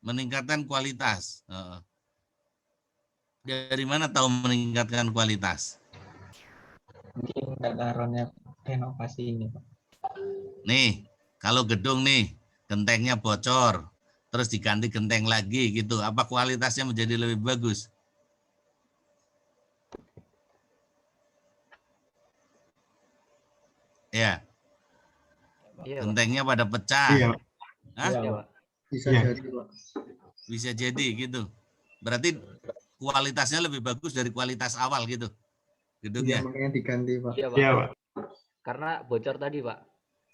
Meningkatkan kualitas. Dari mana tahu meningkatkan kualitas? Mungkin datarannya renovasi ini, Pak. Nih, kalau gedung nih, gentengnya bocor, terus diganti genteng lagi gitu, apa kualitasnya menjadi lebih bagus? Ya, Iya, Pak. gentengnya pada pecah. Iya, Hah? Iya, Pak. Bisa Iya. jadi, Pak. Bisa jadi gitu. Berarti kualitasnya lebih bagus dari kualitas awal gitu, Iya, gedungnya. makanya diganti, Pak. Iya, Pak. Iya, Pak. Karena bocor tadi, Pak.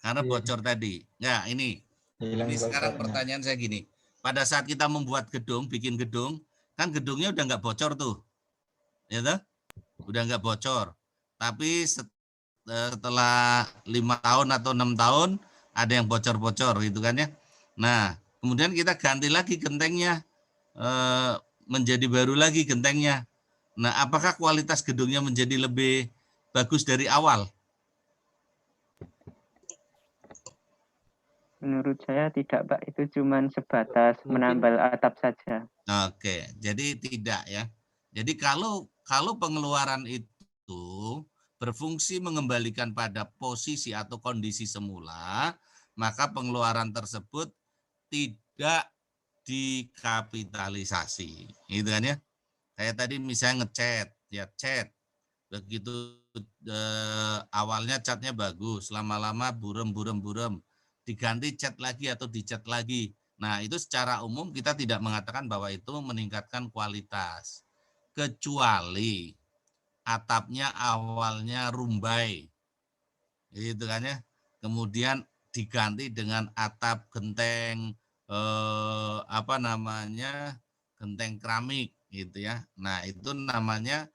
Karena Iya. bocor tadi. Nah, ini Hilang sekarang bocornya. pertanyaan saya gini. Pada saat kita membuat gedung, bikin gedung, kan gedungnya udah nggak bocor tuh. Ya toh? Udah nggak bocor. Tapi setelah 5 tahun atau 6 tahun ada yang bocor-bocor gitu kan ya. Nah, kemudian kita ganti lagi gentengnya, menjadi baru lagi gentengnya. Nah, apakah kualitas gedungnya menjadi lebih bagus dari awal? Menurut saya tidak, Pak. Itu cuma sebatas Mungkin- menambal atap saja. Oke, jadi tidak ya. Jadi kalau pengeluaran itu berfungsi mengembalikan pada posisi atau kondisi semula, maka pengeluaran tersebut tidak dikapitalisasi. Gitu kan ya. Kayak tadi misalnya ngecat, ya cat. Begitu awalnya catnya bagus, lama-lama burem, diganti cat lagi atau dicat lagi. Nah, itu secara umum kita tidak mengatakan bahwa itu meningkatkan kualitas. Kecuali atapnya awalnya rumbai. Itu kan ya. Kemudian diganti dengan atap genteng genteng keramik gitu ya. Nah, itu namanya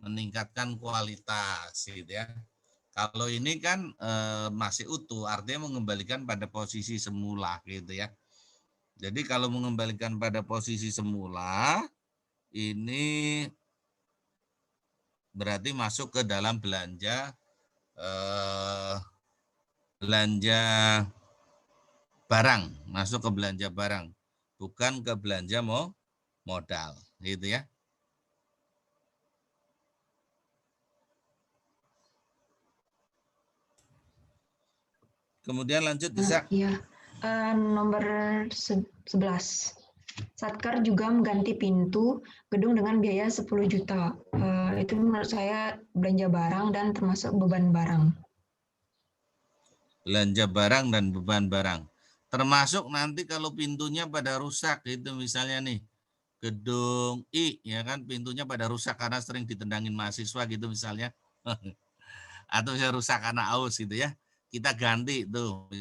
meningkatkan kualitas gitu ya. Kalau ini kan masih utuh, artinya mengembalikan pada posisi semula gitu ya. Jadi kalau mengembalikan pada posisi semula, ini berarti masuk ke dalam belanja barang, masuk ke belanja barang, bukan ke belanja modal, gitu ya. Kemudian lanjut, Desak. Iya, nomor 11. Satkar juga mengganti pintu gedung dengan biaya 10 juta. Itu menurut saya belanja barang dan termasuk beban barang. Belanja barang dan beban barang. Termasuk nanti kalau pintunya pada rusak, itu misalnya nih, gedung I, ya kan, pintunya pada rusak karena sering ditendangin mahasiswa gitu misalnya. Atau saya rusak karena aus gitu ya. Kita ganti tuh.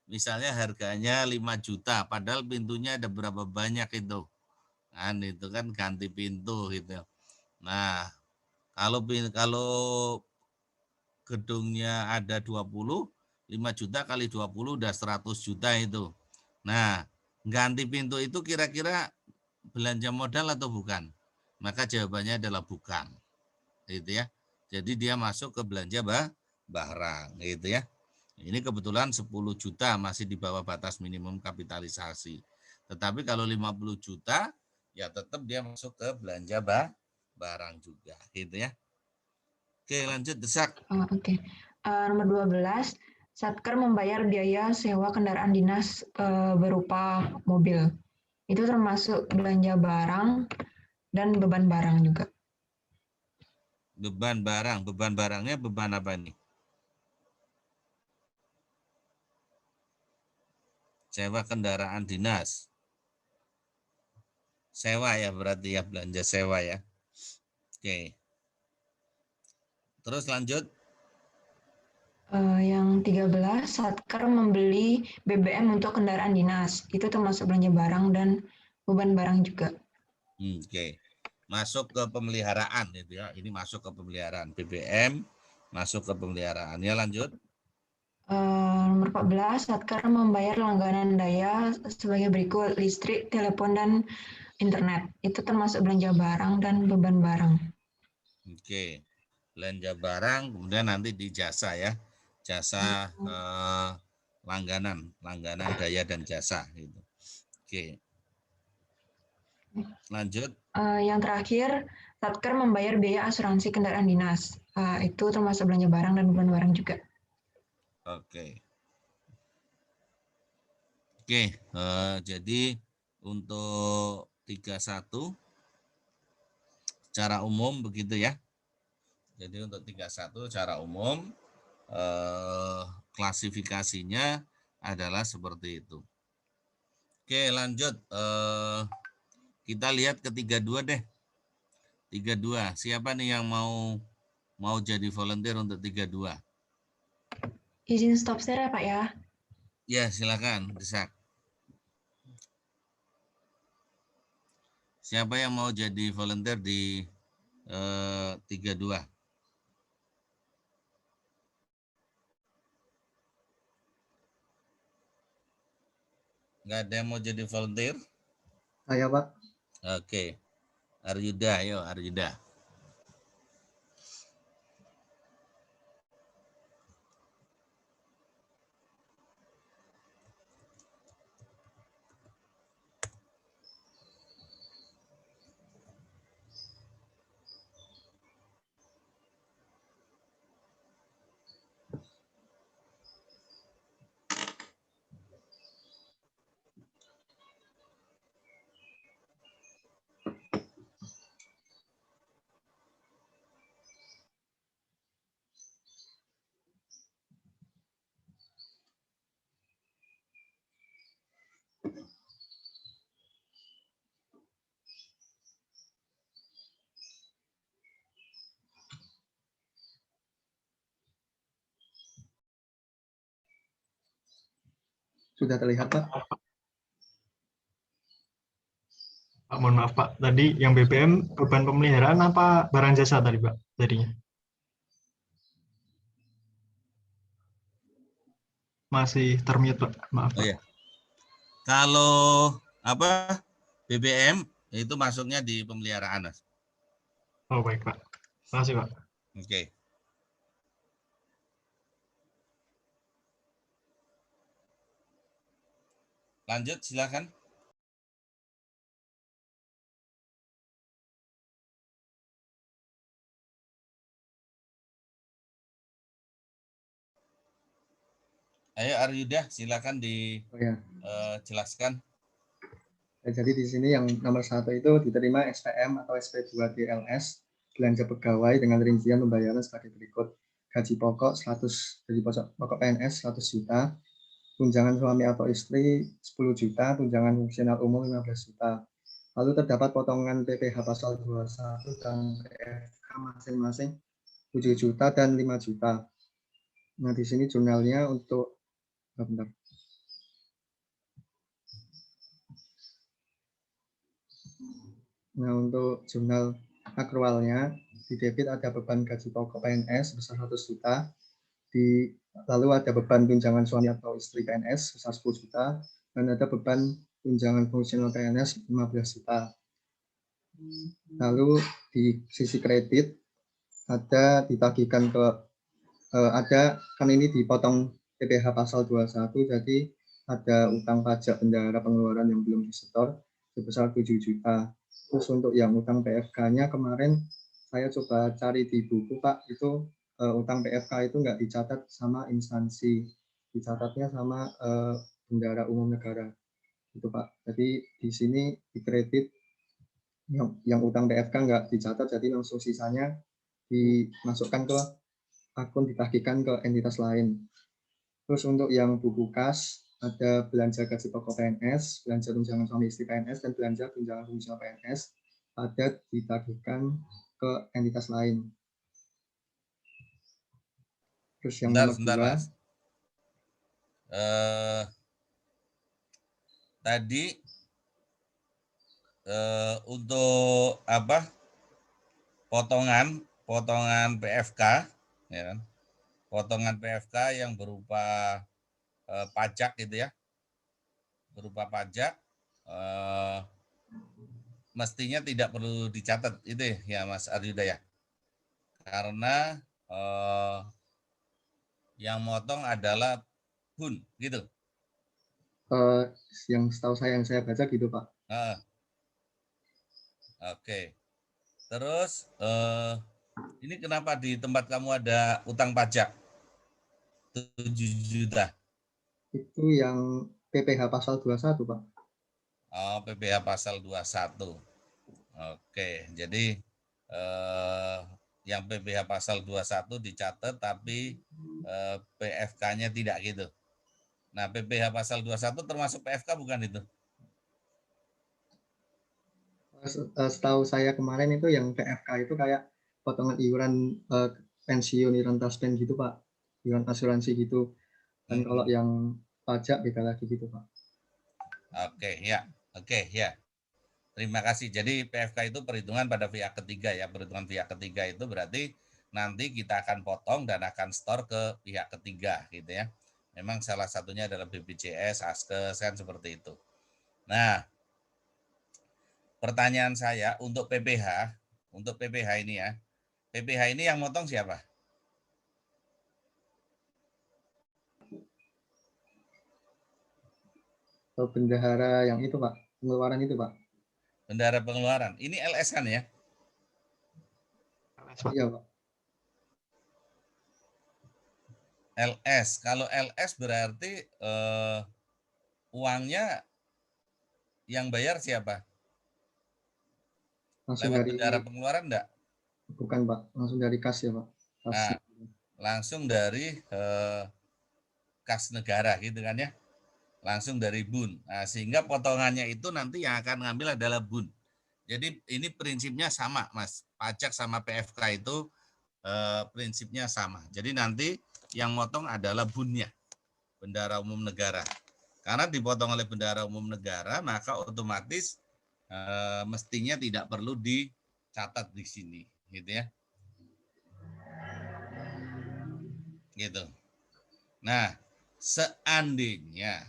Misalnya harganya 5 juta, padahal pintunya ada berapa banyak itu. Kan itu kan ganti pintu gitu. Nah, kalau gedungnya ada 20, 5 juta kali 20 udah 100 juta itu. Nah, ganti pintu itu kira-kira belanja modal atau bukan? Maka jawabannya adalah bukan. Gitu ya. Jadi dia masuk ke belanja barang gitu ya. Ini kebetulan 10 juta masih di bawah batas minimum kapitalisasi. Tetapi kalau 50 juta ya tetap dia masuk ke belanja barang juga gitu ya. Oke, lanjut, Desak. Oke. Nomor 12, Satkar membayar biaya sewa kendaraan dinas berupa mobil. Itu termasuk belanja barang dan beban barang juga. Beban barangnya beban apa nih? Sewa kendaraan dinas. Sewa ya berarti ya, belanja sewa ya. Oke. Terus lanjut. Yang 13, Satkar membeli BBM untuk kendaraan dinas. Itu termasuk belanja barang dan beban barang juga. Oke. Masuk ke pemeliharaan itu ya. Ini masuk ke pemeliharaan. BBM masuk ke pemeliharaan. Ya lanjut. Nomor 14, Satkar membayar langganan daya sebagai berikut: listrik, telepon, dan internet. Itu termasuk belanja barang dan beban barang. Oke. Belanja barang, kemudian nanti di jasa ya. Jasa langganan daya dan jasa gitu. Oke. Lanjut. Yang terakhir, Satker membayar biaya asuransi kendaraan dinas. Itu termasuk belanja barang dan bukan barang juga. Oke. Oke, jadi untuk 31 secara umum begitu ya. Jadi untuk 31 secara umum klasifikasinya adalah seperti itu. Oke, lanjut. Kita lihat ke 32 deh. 32. Siapa nih yang mau jadi volunteer untuk 32? Izin stop share ya Pak ya. Ya, silakan, Desak. Siapa yang mau jadi volunteer di 32? Nggak ada yang mau jadi volunteer? Saya Pak. Oke. Aryuda, ayo Aryuda. Sudah terlihat Pak? Pak, mohon maaf Pak, tadi yang BBM beban pemeliharaan apa barang jasa tadi Pak jadinya? Masih termute Pak, maaf Oh Pak. ya. Kalau apa BBM itu masuknya di pemeliharaan, Mas. Oh baik Pak, terima kasih Pak. Oke. Lanjut, silakan. Ayo Aryuda, silakan Oh ya. dijelaskan. Jadi di sini yang nomor 1 itu diterima SPM atau SP2 DLS belanja pegawai dengan rincian pembayaran sebagai berikut. Gaji pokok 100, gaji pokok PNS 100 juta, tunjangan suami atau istri 10 juta, tunjangan fungsional umum 15 juta. Lalu terdapat potongan PPh pasal 21 dan PFK masing-masing 7 juta dan 5 juta. Nah, di sini jurnalnya untuk bentar. Nah, untuk jurnal akrualnya di debit ada beban gaji pokok PNS sebesar 100 juta, lalu ada beban tunjangan suami atau istri PNS sebesar 10 juta, dan ada beban tunjangan fungsional PNS 15 juta. Lalu di sisi kredit ada ditagihkan ke ada kan ini dipotong PPh pasal 21, jadi ada utang pajak bendahara pengeluaran yang belum disetor sebesar 7 juta. Terus untuk yang utang PFK-nya kemarin saya coba cari di buku Pak, itu utang PFK itu nggak dicatat sama instansi, dicatatnya sama bendahara umum negara. Itu Pak. Jadi di sini di kredit yang utang PFK nggak dicatat, jadi langsung sisanya dimasukkan ke akun, ditagihkan ke entitas lain. Terus untuk yang buku kas ada belanja gaji pokok PNS, belanja tunjangan suami istri PNS, dan belanja tunjangan fungsional PNS ada ditagihkan ke entitas lain. Terus yang nomor Sebentar, 2, Mas. Tadi untuk apa? Potongan PFK, ya kan? Potongan PFK yang berupa pajak gitu ya, berupa pajak mestinya tidak perlu dicatat itu ya Mas Aryuda ya, karena yang motong adalah BUN gitu. yang setahu saya yang saya baca gitu Pak. Oke. Terus ini kenapa di tempat kamu ada utang pajak 7 juta? Itu yang PPh pasal 21 Pak. Oh, PPh pasal 21. Oke, jadi yang PPh pasal 21 dicatat tapi PFK-nya tidak gitu. Nah, PPh pasal 21 termasuk PFK bukan itu? Setahu saya kemarin itu yang PFK itu kayak potongan iuran pensiun, iuran taspen gitu Pak. Iuran asuransi gitu. Dan kalau yang pajak beda lagi gitu Pak. Oke, ya. Oke, ya. Terima kasih. Jadi PFK itu perhitungan pada pihak ketiga ya. Perhitungan pihak ketiga itu berarti nanti kita akan potong dan akan store ke pihak ketiga gitu ya. Memang salah satunya adalah BPJS, Askes, kan seperti itu. Nah, pertanyaan saya untuk PPh ini ya. PPh ini yang motong siapa? Bendahara yang itu Pak, pengeluaran itu Pak. Bendahara pengeluaran. Ini LS kan ya? Iya Pak. LS. Kalau LS berarti uangnya yang bayar siapa? Langsung Lewat dari bendahara pengeluaran enggak? bukan Pak, langsung dari kas ya Pak. Kas. Nah, langsung dari kas negara gitu kan ya. Langsung dari BUN. Nah, sehingga potongannya itu nanti yang akan ngambil adalah BUN. Jadi ini prinsipnya sama, Mas. Pajak sama PFK itu prinsipnya sama. Jadi nanti yang motong adalah BUN-nya, Bendahara Umum Negara. Karena dipotong oleh Bendahara Umum Negara, maka otomatis mestinya tidak perlu dicatat di sini, gitu ya. Gitu. Nah, seandainya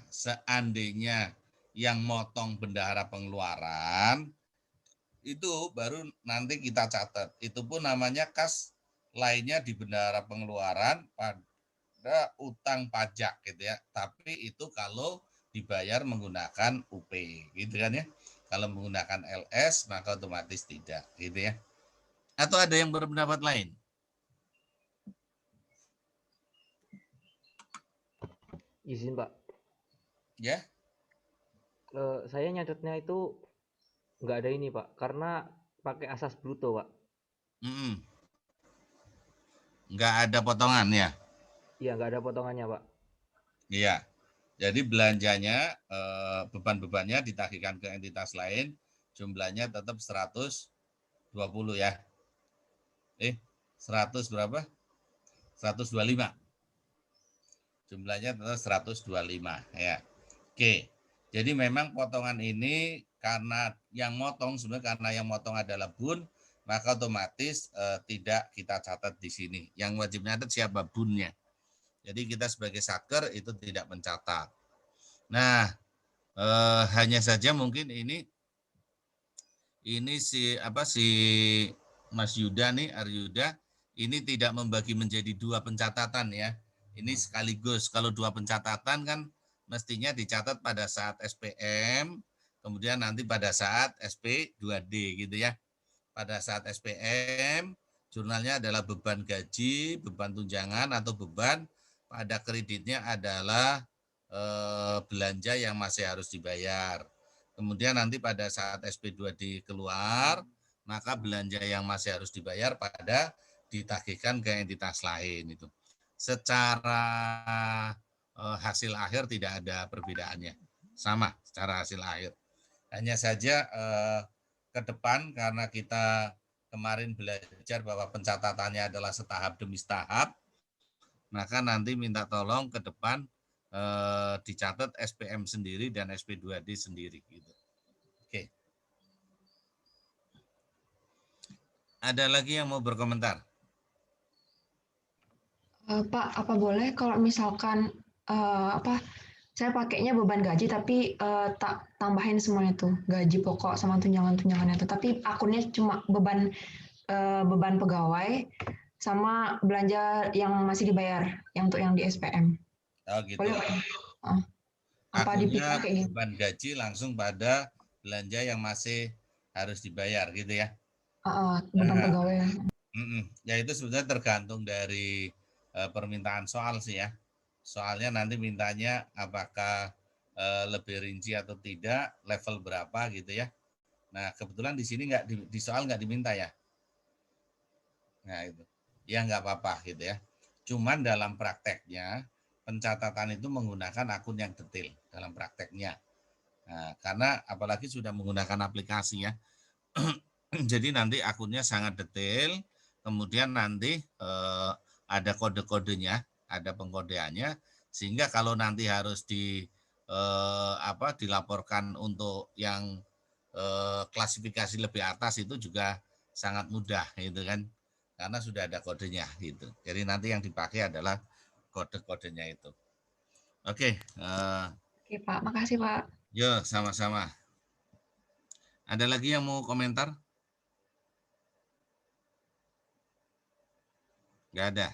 yang motong bendahara pengeluaran itu baru nanti kita catat. Itu pun namanya kas lainnya di bendahara pengeluaran pada utang pajak gitu ya. Tapi itu kalau dibayar menggunakan UP gitu kan ya. Kalau menggunakan LS maka otomatis tidak gitu ya. Atau ada yang berpendapat lain? Izin Pak. Ya. Saya nyatetnya itu nggak ada ini Pak, karena pakai asas bruto Pak. Nggak ada potongan ya? Iya, nggak ada potongannya Pak. Iya. Jadi belanjanya, beban-bebannya ditagihkan ke entitas lain, jumlahnya tetap 120 ya. 100 berapa? 125. Jumlahnya tetap 125 ya. Oke. Jadi memang potongan ini karena yang motong sebenarnya karena yang motong adalah BUN, maka otomatis tidak kita catat di sini. Yang wajib nyatat siapa? BUN-nya. Jadi kita sebagai satker itu tidak mencatat. Nah, hanya saja mungkin ini si Mas Yuda nih, Aryuda, ini tidak membagi menjadi dua pencatatan ya. Ini sekaligus. Kalau dua pencatatan kan mestinya dicatat pada saat SPM, kemudian nanti pada saat SP2D gitu ya. Pada saat SPM, jurnalnya adalah beban gaji, beban tunjangan atau beban, pada kreditnya adalah belanja yang masih harus dibayar. Kemudian nanti pada saat SP2D keluar, maka belanja yang masih harus dibayar pada ditagihkan ke entitas lain itu. Secara hasil akhir tidak ada perbedaannya. Sama secara hasil akhir. Hanya saja ke depan karena kita kemarin belajar bahwa pencatatannya adalah setahap demi setahap, maka nanti minta tolong ke depan dicatat SPM sendiri dan SP2D sendiri gitu. Oke. Ada lagi yang mau berkomentar? Pak, apa boleh kalau misalkan saya pakainya beban gaji tapi tak tambahin semuanya tuh gaji pokok sama tunjangan-tunjangannya tuh, tapi akunnya cuma beban pegawai sama belanja yang masih dibayar yang untuk yang di SPM. Oh gitu. Boleh Pak? Apa dipisah akunnya kayak gitu? beban gaji langsung pada belanja yang masih harus dibayar gitu ya. Beban Nah, pegawai. ya itu sebenarnya tergantung dari permintaan soal sih ya. Soalnya nanti mintanya apakah lebih rinci atau tidak, level berapa gitu ya. Nah, kebetulan di sini nggak di soal nggak diminta ya. Nah, itu. Ya nggak apa-apa gitu ya. Cuman dalam prakteknya, pencatatan itu menggunakan akun yang detail dalam prakteknya. Nah, karena apalagi sudah menggunakan aplikasi ya. Jadi nanti akunnya sangat detail, kemudian nanti ada kode-kodenya, ada pengkodeannya, sehingga kalau nanti harus dilaporkan untuk yang klasifikasi lebih atas itu juga sangat mudah gitu kan, karena sudah ada kodenya gitu. Jadi nanti yang dipakai adalah kode-kodenya itu. Oke, Oke Pak, makasih Pak. yo sama-sama. Ada lagi yang mau komentar? Nggak ada.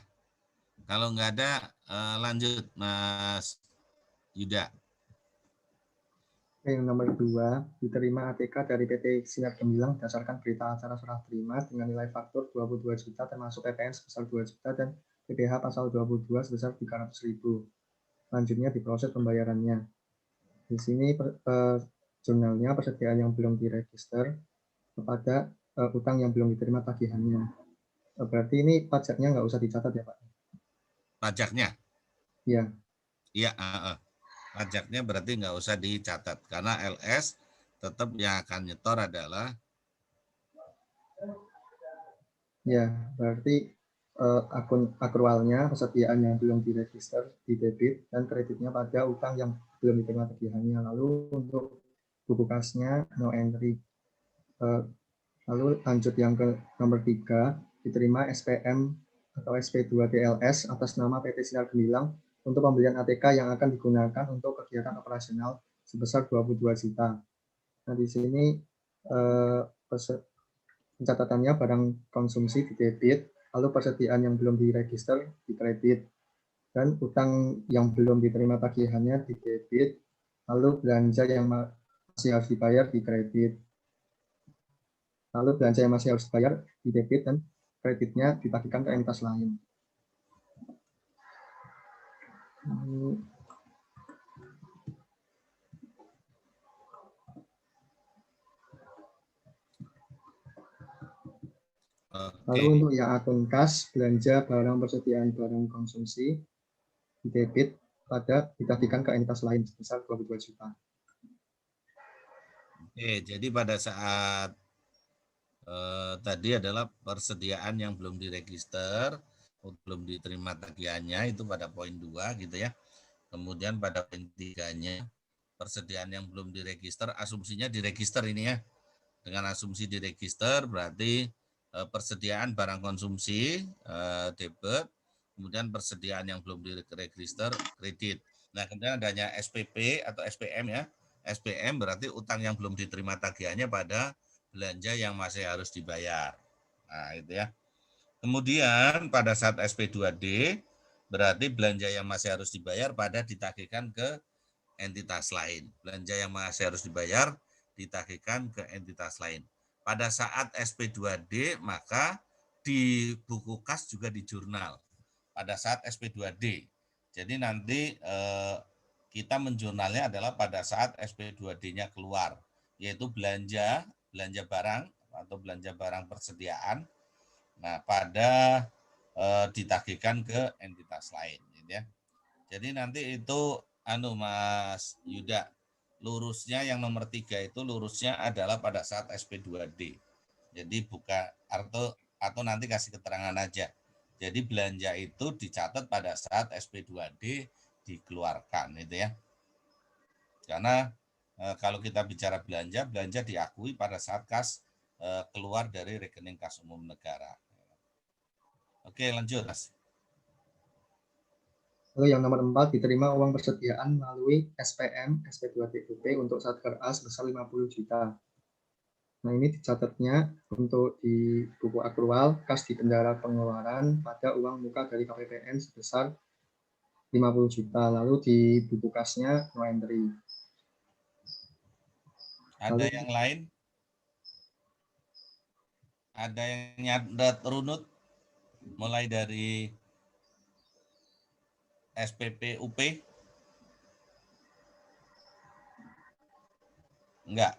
Kalau nggak ada, lanjut Mas Yuda. Yang nomor 2, diterima ATK dari PT Sinar Gemilang berdasarkan berita acara serah terima dengan nilai faktur 22 juta termasuk PPN sebesar 2 juta dan PPh pasal 22 sebesar 300.000. Selanjutnya diproses pembayarannya. Di sini jurnalnya persediaan yang belum diregister kepada utang yang belum diterima tagihannya. Berarti ini pajaknya nggak usah dicatat ya Pak? Pajaknya? Iya. Iya, pajaknya berarti nggak usah dicatat karena LS tetap yang akan nyetor adalah ya, berarti akun akrualnya persediaan yang belum diregister di debit dan kreditnya pada utang yang belum diterima tagihannya. Lalu untuk buku kasnya no entry. Lalu lanjut yang ke nomor 3, diterima SPM atau SP2 TLS atas nama PT Sinar Gemilang untuk pembelian ATK yang akan digunakan untuk kegiatan operasional sebesar 22 juta. Nah, di sini pencatatannya barang konsumsi di debit, lalu persediaan yang belum diregister di kredit, dan utang yang belum diterima tagihannya di debit, lalu belanja yang masih harus dibayar di kredit. Lalu belanja yang masih harus dibayar di debit dan kreditnya ditagihkan ke entitas lain. Lalu untuk yang akun kas, belanja barang persediaan barang konsumsi di debit pada ditagihkan ke entitas lain sebesar 22 juta. Oke, jadi pada saat tadi adalah persediaan yang belum diregister, belum diterima tagihannya itu pada poin 2 gitu ya. Kemudian pada poin 3-nya persediaan yang belum diregister, asumsinya diregister ini ya. Dengan asumsi diregister berarti persediaan barang konsumsi debit, kemudian persediaan yang belum diregister kredit. Nah, kemudian adanya SPP atau SPM ya. SPM berarti utang yang belum diterima tagihannya pada belanja yang masih harus dibayar. Nah, itu ya. Kemudian pada saat SP2D berarti belanja yang masih harus dibayar pada ditagihkan ke entitas lain. Belanja yang masih harus dibayar ditagihkan ke entitas lain. Pada saat SP2D maka di buku kas juga di jurnal. Pada saat SP2D. Jadi nanti kita menjurnalnya adalah pada saat SP2D-nya keluar, yaitu belanja barang atau belanja barang persediaan. Nah, pada ditagihkan ke entitas lain, gitu ya. Jadi nanti itu Mas Yuda, lurusnya yang nomor 3 itu lurusnya adalah pada saat SP2D. Jadi buka atau nanti kasih keterangan aja. Jadi belanja itu dicatat pada saat SP2D dikeluarkan itu ya. Karena kalau kita bicara belanja diakui pada saat kas keluar dari rekening kas umum negara. Oke, lanjut Mas. Lalu yang nomor 4, diterima uang persediaan melalui SPM, SP2TUP untuk Satker A sebesar 50 juta. Nah, ini dicatatnya untuk di buku akrual kas di bendara pengeluaran pada uang muka dari KPPN sebesar 50 juta. Lalu di buku kasnya no entry. Ada Lalu yang lain? Ada yang nyadat runut mulai dari SPP UP? Enggak.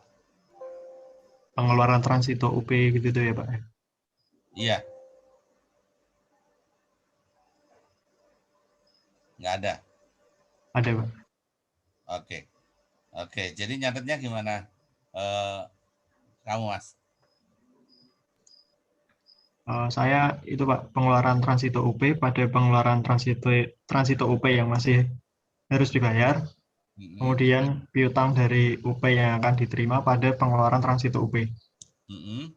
Pengeluaran transito UP gitu ya Pak. Iya. Enggak ada. Ada Pak. Oke. Oke, jadi nyatetnya gimana? Kamu Mas? Saya itu Pak, pengeluaran transito UP pada pengeluaran transito UP yang masih harus dibayar, Mm-mm. kemudian piutang dari UP yang akan diterima pada pengeluaran transito UP. Mm-mm.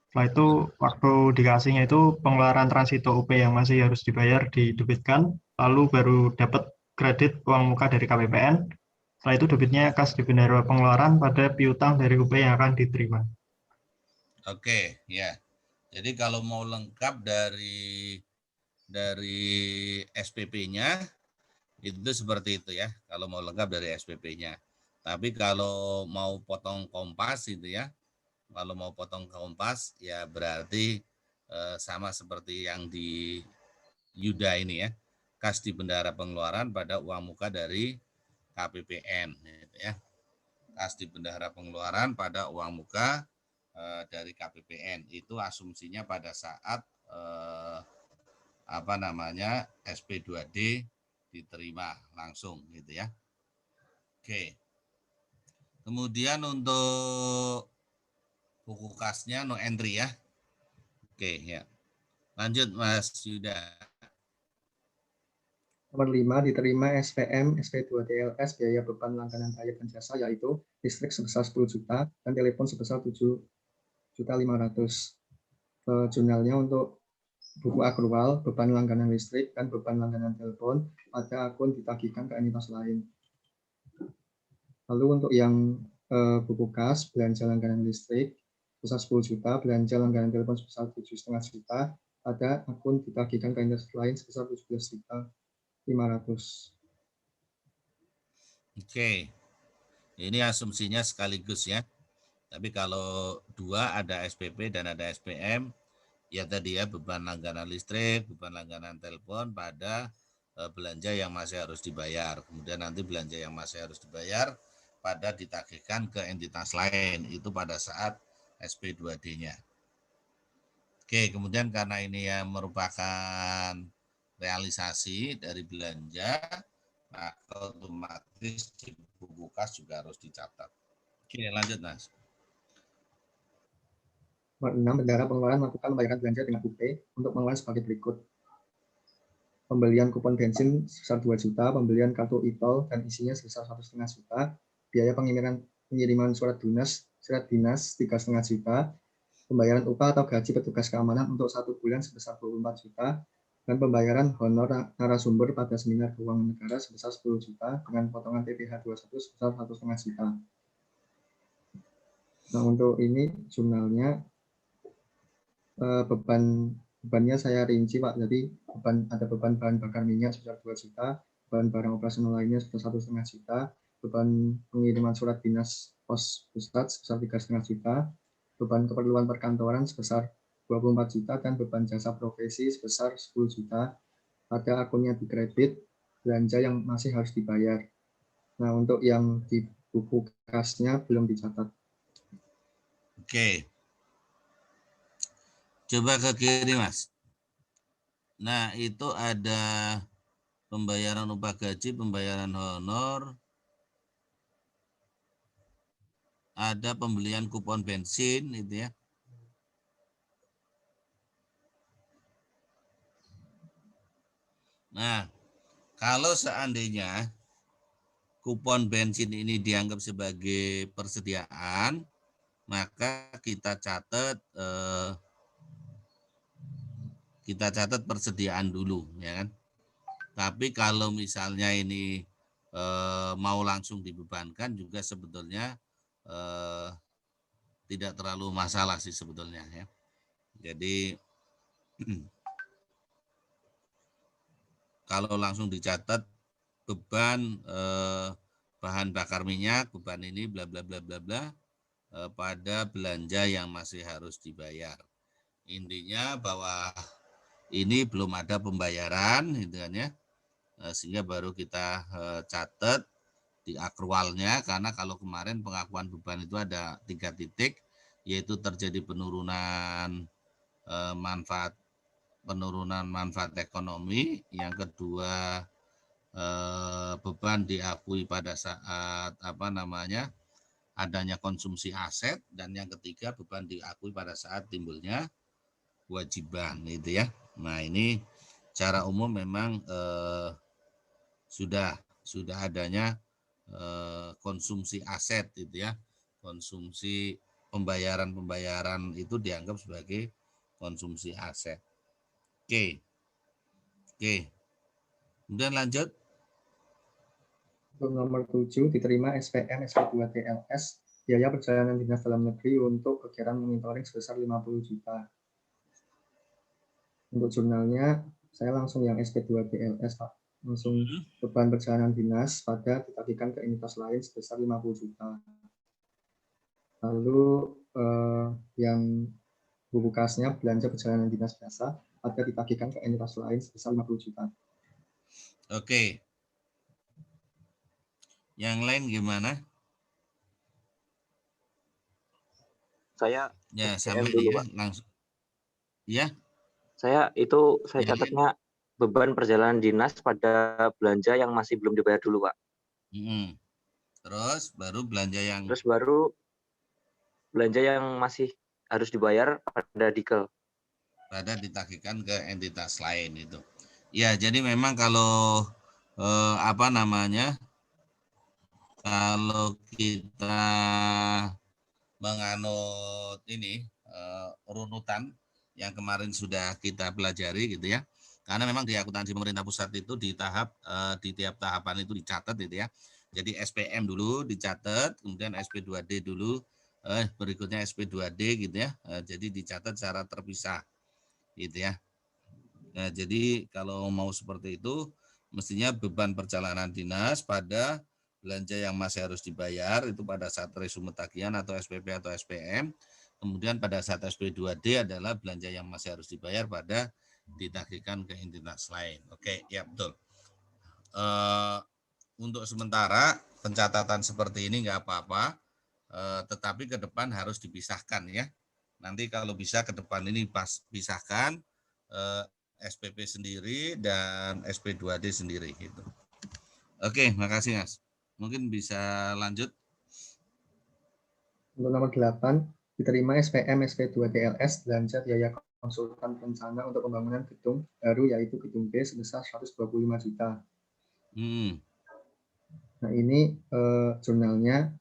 Setelah itu waktu dikasihnya itu pengeluaran transito UP yang masih harus dibayar didebitkan, lalu baru dapat kredit uang muka dari KPPN. Setelah itu debitnya kas di bendahara pengeluaran pada piutang dari UP yang akan diterima. Oke, ya. Jadi kalau mau lengkap dari SPP-nya itu seperti itu ya. Kalau mau lengkap dari SPP-nya. Tapi kalau mau potong kompas itu ya, kalau mau potong kompas ya berarti sama seperti yang di Yuda ini ya. Kas di bendahara pengeluaran pada uang muka dari KPPN gitu ya. Kas di bendahara pengeluaran pada uang muka dari KPPN itu asumsinya pada saat SP2D diterima langsung gitu ya. Oke. Kemudian untuk buku kasnya no entry ya. Oke ya. Lanjut Mas Yuda. nomor 5 diterima SPM, SP2DLS biaya beban langganan air dan jasa yaitu listrik sebesar 10 juta dan telepon sebesar 7.500.000. Jurnalnya untuk buku akrual, beban langganan listrik, dan beban langganan telepon pada akun ditagihkan ke entitas lain. Lalu untuk yang buku kas, belanja langganan listrik sebesar 10 juta, belanja langganan telepon sebesar 7,5 juta, pada akun ditagihkan ke entitas lain sebesar 17.500.000. Oke. Ini asumsinya sekaligus ya. Tapi kalau dua ada SPP dan ada SPM, ya tadi ya beban langganan listrik, beban langganan telepon pada belanja yang masih harus dibayar. Kemudian nanti belanja yang masih harus dibayar pada ditagihkan ke entitas lain. Itu pada saat SP2D-nya. Oke, kemudian karena ini ya merupakan realisasi dari belanja, maka otomatis di buku kas juga harus dicatat. Oke, lanjut Mas. Nomor 6, bendahara pengeluaran melakukan pembayaran belanja dengan UP untuk pengeluaran sebagai berikut. Pembelian kupon bensin sebesar 2 juta, pembelian kartu e-tol dan isinya sebesar 1,5 juta, biaya pengiriman surat dinas 3,5 juta, pembayaran upah atau gaji petugas keamanan untuk 1 bulan sebesar 24 juta, dan pembayaran honor narasumber pada seminar keuangan negara sebesar 10 juta dengan potongan PPh 21 sebesar 1,5 juta. Nah, untuk ini jurnalnya bebannya saya rinci Pak, jadi ada beban bahan bakar minyak sebesar 2 juta, beban barang operasional lainnya sebesar 1,5 juta, beban pengiriman surat dinas pos pusat sebesar 3,5 juta, beban keperluan perkantoran sebesar 24 juta, dan beban jasa profesi sebesar 10 juta. Pada akunnya di kredit, belanja yang masih harus dibayar. Nah, untuk yang di buku kasnya belum dicatat. Oke. Coba ke kiri Mas. Nah itu ada pembayaran upah gaji, pembayaran honor, ada pembelian kupon bensin itu ya. Nah kalau seandainya kupon bensin ini dianggap sebagai persediaan, maka kita catat persediaan dulu ya kan. Tapi kalau misalnya ini mau langsung dibebankan juga sebetulnya tidak terlalu masalah sih sebetulnya ya. Jadi kalau langsung dicatat beban bahan bakar minyak, beban ini bla bla bla bla bla pada belanja yang masih harus dibayar. Intinya bahwa ini belum ada pembayaran, gitu kan ya, sehingga baru kita catat di akrualnya, karena kalau kemarin pengakuan beban itu ada 3 titik, yaitu terjadi penurunan manfaat ekonomi, yang kedua beban diakui pada saat adanya konsumsi aset, dan yang ketiga beban diakui pada saat timbulnya kewajiban, gitu ya. Nah, ini secara umum memang sudah adanya konsumsi aset, gitu ya. Konsumsi pembayaran itu dianggap sebagai konsumsi aset. Oke. Kemudian lanjut. Untuk nomor 7 diterima SPM SP2 TLS biaya perjalanan dinas dalam negeri untuk kegiatan monitoring sebesar 50 juta. Untuk jurnalnya saya langsung yang SP2 TLS, Pak. Langsung beban perjalanan dinas pada ditagihkan ke entitas lain sebesar 50 juta. Lalu yang buku kasnya belanja perjalanan dinas biasa pada ditagihkan ke entitas lain sebesar 50 juta. Oke. Yang lain gimana? Saya Ya, SPM sampai dulu, ya, Pak. langsung. Ya. Saya Ya. catatnya beban perjalanan dinas pada belanja yang masih belum dibayar dulu, Pak. Terus baru belanja yang masih harus dibayar pada dikel. pada ditagihkan ke entitas lain itu. Ya, jadi memang kalau kalau kita menganut ini runutan yang kemarin sudah kita pelajari, gitu ya. Karena memang di akuntansi pemerintah pusat itu di tiap tahapan itu dicatat, gitu ya. Jadi SPM dulu dicatat, kemudian SP2D dulu, berikutnya SP2D, gitu ya. Jadi dicatat secara terpisah, gitu ya. Nah, jadi kalau mau seperti itu, mestinya beban perjalanan dinas pada belanja yang masih harus dibayar itu pada saat resume tagihan atau SPP atau SPM. Kemudian pada saat SP2D adalah belanja yang masih harus dibayar pada ditagihkan ke entitas lain. Oke, ya betul. Untuk sementara pencatatan seperti ini nggak apa-apa, tetapi ke depan harus dipisahkan ya. Nanti kalau bisa ke depan ini pisahkan SPP sendiri dan SP2D sendiri gitu. Oke, makasih Mas. Mungkin bisa lanjut. Untuk nomor 8 diterima SPM SP2 TLS belanja biaya konsultan rencana untuk pembangunan gedung baru yaitu gedung B sebesar 125 juta. Nah, ini jurnalnya.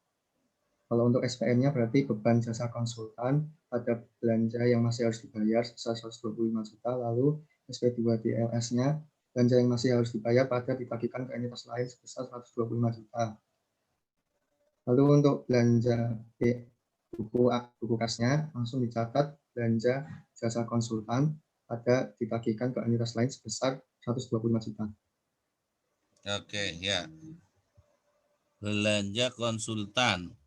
Kalau untuk SPM-nya berarti beban jasa konsultan pada belanja yang masih harus dibayar sebesar 125 juta, lalu SP2 TLS-nya belanja yang masih harus dibayar pada ditagihkan ke entitas lain sebesar 125 juta. Lalu untuk belanja buku kasnya langsung dicatat belanja jasa konsultan pada ditagihkan ke entitas lain sebesar 125 juta. Oke, ya. Belanja konsultan,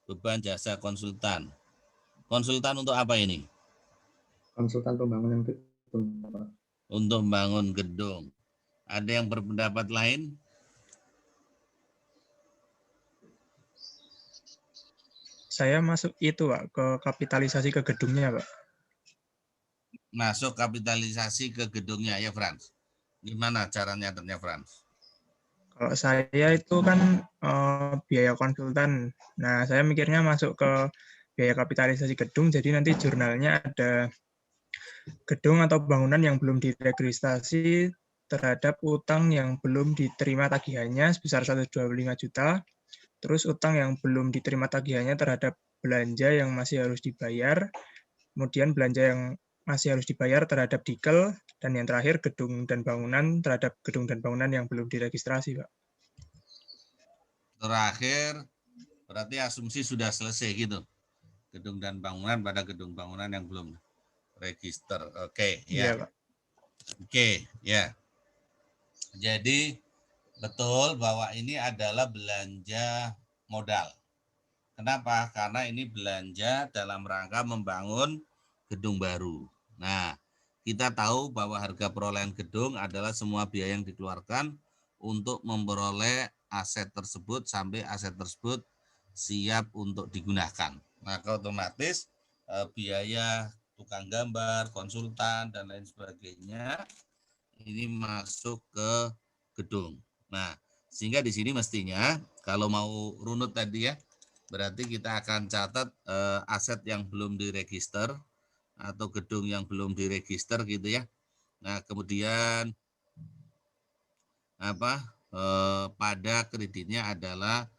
beban jasa konsultan. Konsultan untuk apa ini? Konsultan pembangunan gedung. Untuk membangun gedung. Ada yang berpendapat lain? Saya masuk itu, Pak, ke kapitalisasi ke gedungnya, Pak. Masuk kapitalisasi ke gedungnya ya, Frans. Gimana cara nyatetnya, Frans? Kalau saya itu kan biaya konsultan. Nah, saya mikirnya masuk ke biaya kapitalisasi gedung, jadi nanti jurnalnya ada gedung atau bangunan yang belum diregistrasi terhadap utang yang belum diterima tagihannya sebesar 125 juta, terus utang yang belum diterima tagihannya terhadap belanja yang masih harus dibayar, kemudian belanja yang masih harus dibayar terhadap dikel, dan yang terakhir gedung dan bangunan terhadap gedung dan bangunan yang belum diregistrasi, Pak. Terakhir, berarti asumsi sudah selesai gitu. Gedung dan bangunan pada gedung bangunan yang belum register. Oke, ya. Iya, Pak. Oke, ya. Jadi betul bahwa ini adalah belanja modal. Kenapa? Karena ini belanja dalam rangka membangun gedung baru. Nah, kita tahu bahwa harga perolehan gedung adalah semua biaya yang dikeluarkan untuk memperoleh aset tersebut sampai aset tersebut siap untuk digunakan. Maka otomatis biaya tukang gambar, konsultan, dan lain sebagainya ini masuk ke gedung. Nah, sehingga di sini mestinya kalau mau runut tadi ya, berarti kita akan catat aset yang belum diregister atau gedung yang belum diregister gitu ya. Nah, kemudian pada kreditnya adalah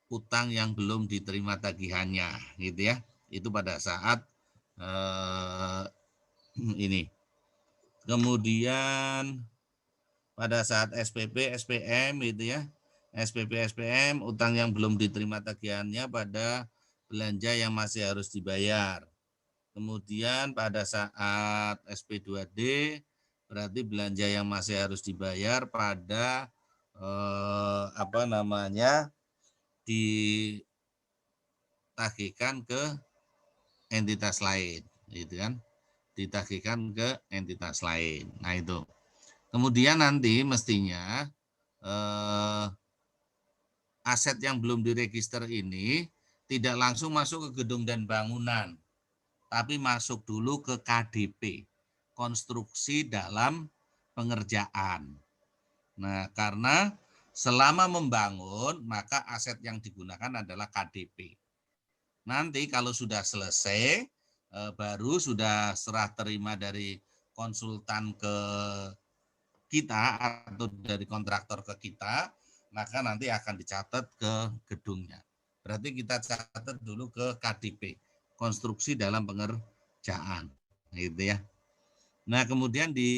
utang yang belum diterima tagihannya gitu ya. Itu pada saat ini. Kemudian pada saat SPP, SPM gitu ya. SPP, SPM utang yang belum diterima tagihannya pada belanja yang masih harus dibayar. Kemudian pada saat SP2D berarti belanja yang masih harus dibayar pada ditagihkan ke entitas lain, gitu kan? Ditagihkan ke entitas lain. Nah itu. Kemudian nanti mestinya aset yang belum diregister ini tidak langsung masuk ke gedung dan bangunan, tapi masuk dulu ke KDP, konstruksi dalam pengerjaan. Nah, karena selama membangun, maka aset yang digunakan adalah KDP. Nanti kalau sudah selesai, baru sudah serah terima dari konsultan ke kita atau dari kontraktor ke kita, maka nanti akan dicatat ke gedungnya. Berarti kita catat dulu ke KDP, konstruksi dalam pengerjaan, gitu ya. Nah, kemudian di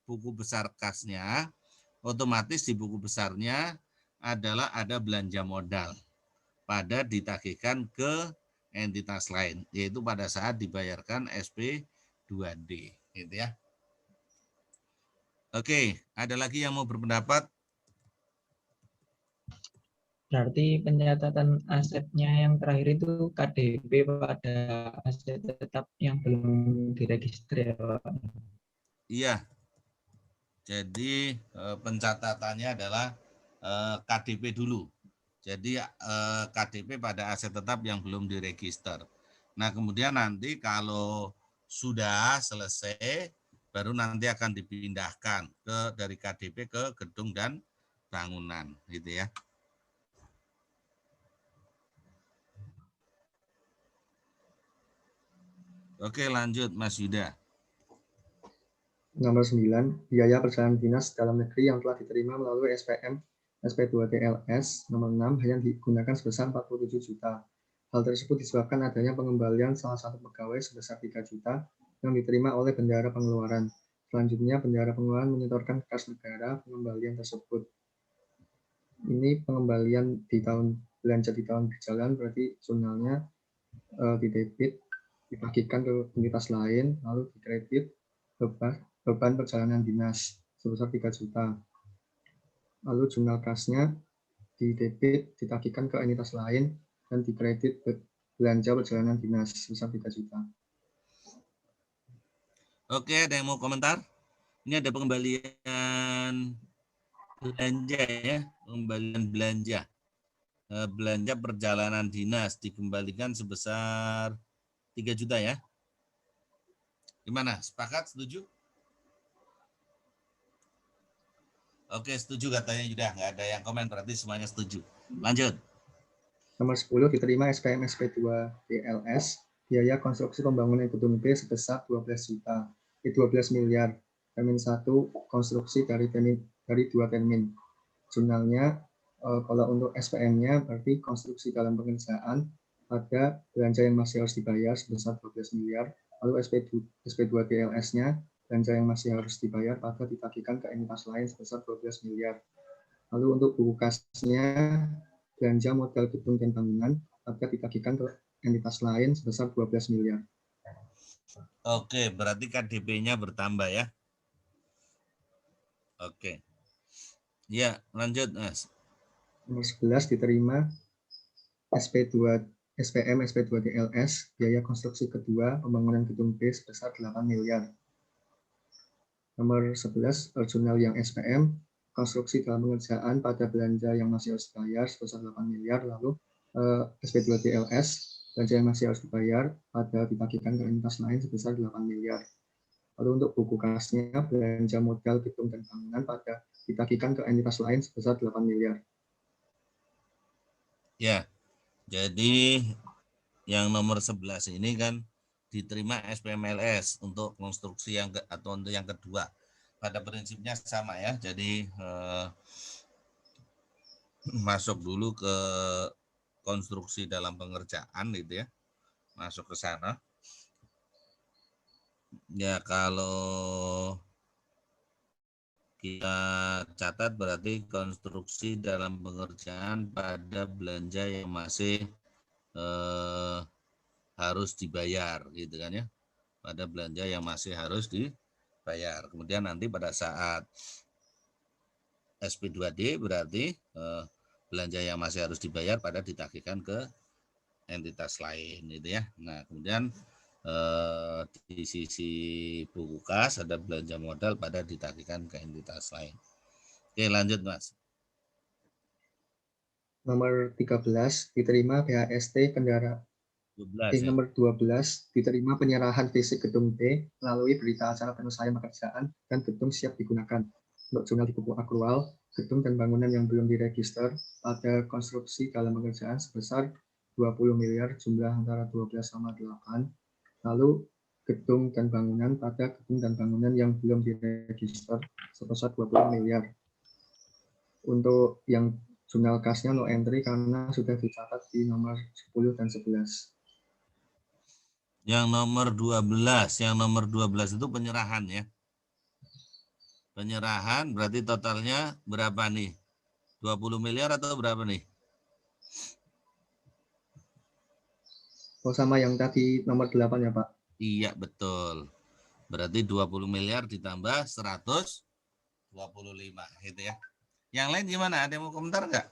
buku besar kasnya, otomatis di buku besarnya adalah ada belanja modal pada ditagihkan ke entitas lain, yaitu pada saat dibayarkan SP2D, gitu ya. Oke, ada lagi yang mau berpendapat? Berarti pencatatan asetnya yang terakhir itu KDP pada aset tetap yang belum diregister ya Pak? Iya. Jadi pencatatannya adalah KDP dulu. Jadi KDP pada aset tetap yang belum diregister. Nah, kemudian nanti kalau sudah selesai, baru nanti akan dipindahkan dari KDP ke gedung dan bangunan, gitu ya. Oke, lanjut Mas Yuda. Nomor 9, biaya perjalanan dinas dalam negeri yang telah diterima melalui SPM, SP2TLS. Nomor 6, hanya digunakan sebesar 47 juta. Hal tersebut disebabkan adanya pengembalian salah satu pegawai sebesar 3 juta yang diterima oleh bendahara pengeluaran. Selanjutnya, bendahara pengeluaran menyetorkan ke kas negara pengembalian tersebut. Ini pengembalian di tahun belanja di tahun berjalan, berarti jurnalnya didebit, dibagikan ke entitas lain, lalu dikredit beban perjalanan dinas sebesar 3 juta. Lalu jurnal kasnya didebit, ditagihkan ke entitas lain, dan dikredit belanja perjalanan dinas sebesar 3 juta. Oke, ada yang mau komentar? Ini ada pengembalian belanja ya, pengembalian belanja. Belanja perjalanan dinas dikembalikan sebesar 3 juta ya. Gimana? Sepakat? Setuju? Oke, setuju katanya Yuda. Nggak ada yang komen, berarti semuanya setuju. Lanjut. Nomor 10, diterima SPM SP2 DLS, biaya konstruksi pembangunan gedung B sebesar 12 juta. 12 miliar. Termin 1, konstruksi dari 2 termin. Jurnalnya, kalau untuk SPM-nya berarti konstruksi dalam pengerjaan, ada belanja yang masih harus dibayar sebesar 12 miliar. Lalu SP2 DLS-nya, belanja yang masih harus dibayar pada ditagihkan ke entitas lain sebesar 12 miliar. Lalu untuk buku kasnya, belanja modal gedung dan bangunan agar ditagihkan ke entitas lain sebesar 12 miliar. Oke, berarti KDP-nya bertambah ya. Oke. Ya, lanjut, Mas. Nomor 11 diterima SP2 SPM SP2 DLS biaya konstruksi kedua pembangunan gedung B sebesar 8 miliar. Nomor 11 jurnal yang SPM konstruksi dalam pengerjaan pada belanja yang masih harus dibayar sebesar 8 miliar, lalu SP2 DLS belanja yang masih harus dibayar pada ditagihkan ke entitas lain sebesar 8 miliar. Lalu untuk buku kasnya belanja modal gedung dan bangunan pada ditagihkan ke entitas lain sebesar 8 miliar. Ya, jadi yang nomor 11 ini kan diterima SPMLS untuk konstruksi yang atau untuk yang kedua. Pada prinsipnya sama ya. Jadi masuk dulu ke konstruksi dalam pengerjaan gitu ya. Masuk ke sana. Ya kalau kita catat berarti konstruksi dalam pengerjaan pada belanja yang masih harus dibayar gitu kan ya, pada belanja yang masih harus dibayar. Kemudian nanti pada saat SP2D berarti belanja yang masih harus dibayar pada ditagihkan ke entitas lain gitu ya. Nah kemudian di sisi buku kas ada belanja modal pada ditagihkan ke entitas lain. Oke lanjut Mas. Nomor 13 diterima BHST kendaraan. 12 ya. Nomor 12 diterima penyerahan fisik gedung B melalui berita acara penyelesaian pekerjaan dan gedung siap digunakan. Untuk jurnal di buku akrual, gedung dan bangunan yang belum diregister pada konstruksi dalam pekerjaan sebesar 20 miliar jumlah antara 12 sama 8. Lalu gedung dan bangunan pada gedung dan bangunan yang belum diregister sebesar 20 miliar. Untuk yang jurnal kasnya no entry karena sudah dicatat di nomor 10 dan 11. Yang nomor 12 itu penyerahan ya. Penyerahan berarti totalnya berapa nih? 20 miliar atau berapa nih? Oh sama yang tadi nomor 8 ya Pak? Iya betul. Berarti 20 miliar ditambah 125 gitu ya. Yang lain gimana? Ada yang mau komentar nggak?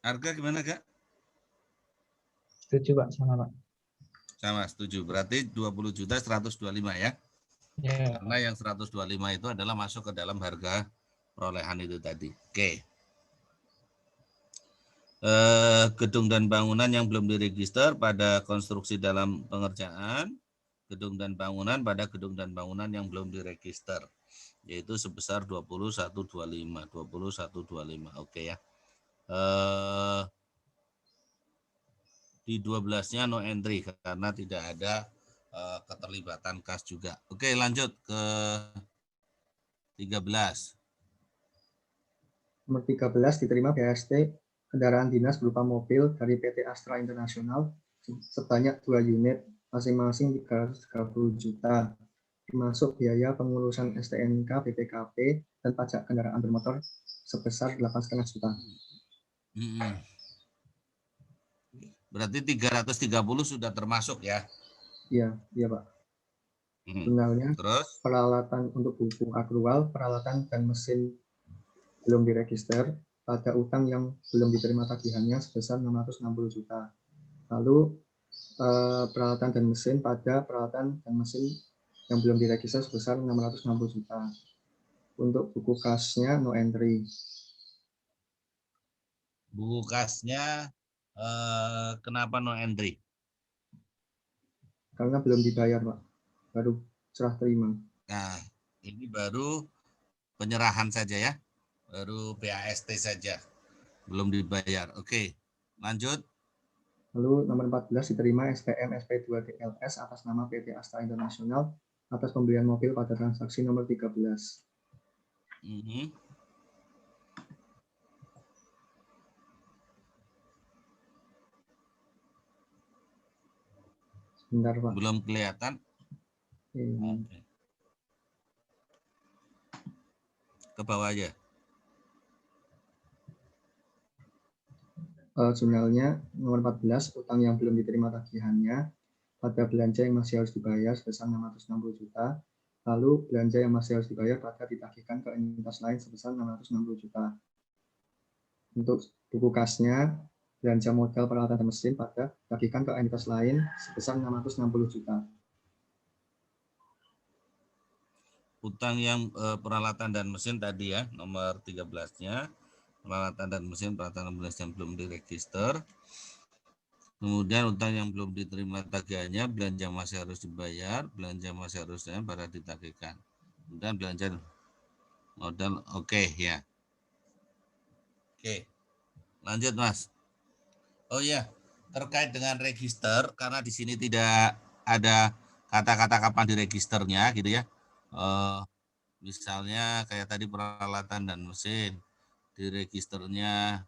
Harga gimana Kak? Setuju Pak, sama Pak. Sama setuju. Berarti 20 juta 125 ya. Ya. Karena yang 125 itu adalah masuk ke dalam harga perolehan itu tadi. Oke. Gedung dan bangunan yang belum diregister pada konstruksi dalam pengerjaan, gedung dan bangunan pada gedung dan bangunan yang belum diregister, yaitu sebesar 2125. Oke ya. Di 12-nya no entry karena tidak ada keterlibatan kas juga. Oke, lanjut ke 13. Nomor 13 diterima BHST kendaraan dinas berupa mobil dari PT Astra Internasional sebanyak 2 unit masing-masing 330 juta. Termasuk biaya pengurusan STNK, BPKB, dan pajak kendaraan bermotor sebesar 8,5 juta. Berarti 330 sudah termasuk ya? Iya Pak. Jurnalnya terus peralatan untuk buku akrual, peralatan dan mesin belum diregister, pada utang yang belum diterima tagihannya sebesar 660 juta. Lalu peralatan dan mesin pada peralatan dan mesin yang belum diregister sebesar 660 juta. Untuk buku kasnya no entry. Buku kasnya kenapa no entry? Karena belum dibayar Pak, baru serah terima. Nah ini baru penyerahan saja ya, baru BAST saja, belum dibayar. Oke, lanjut. Lalu nomor 14 diterima SPM SP2 DLS atas nama PT Astra Internasional atas pembelian mobil pada transaksi nomor 13. Sebentar Pak. Belum kelihatan. Oke. Ke bawah aja. jurnalnya nomor 14, utang yang belum diterima tagihannya pada belanja yang masih harus dibayar sebesar 660 juta, lalu belanja yang masih harus dibayar pada ditagihkan ke entitas lain sebesar 660 juta. Untuk buku kasnya, belanja modal peralatan dan mesin pada ditagihkan ke entitas lain sebesar 660 juta. Utang yang peralatan dan mesin tadi ya, nomor 13-nya. Peralatan dan mesin, peralatan dan mesin yang belum diregister. Kemudian utang yang belum diterima tagihannya, belanja masih harus dibayar, belanja masih harus dibayar pada ditagihkan. Kemudian belanja modal, oke ya. Oke, lanjut Mas. Oh ya, terkait dengan register, karena di sini tidak ada kata-kata kapan diregisternya gitu ya. Misalnya kayak tadi peralatan dan mesin, diregisternya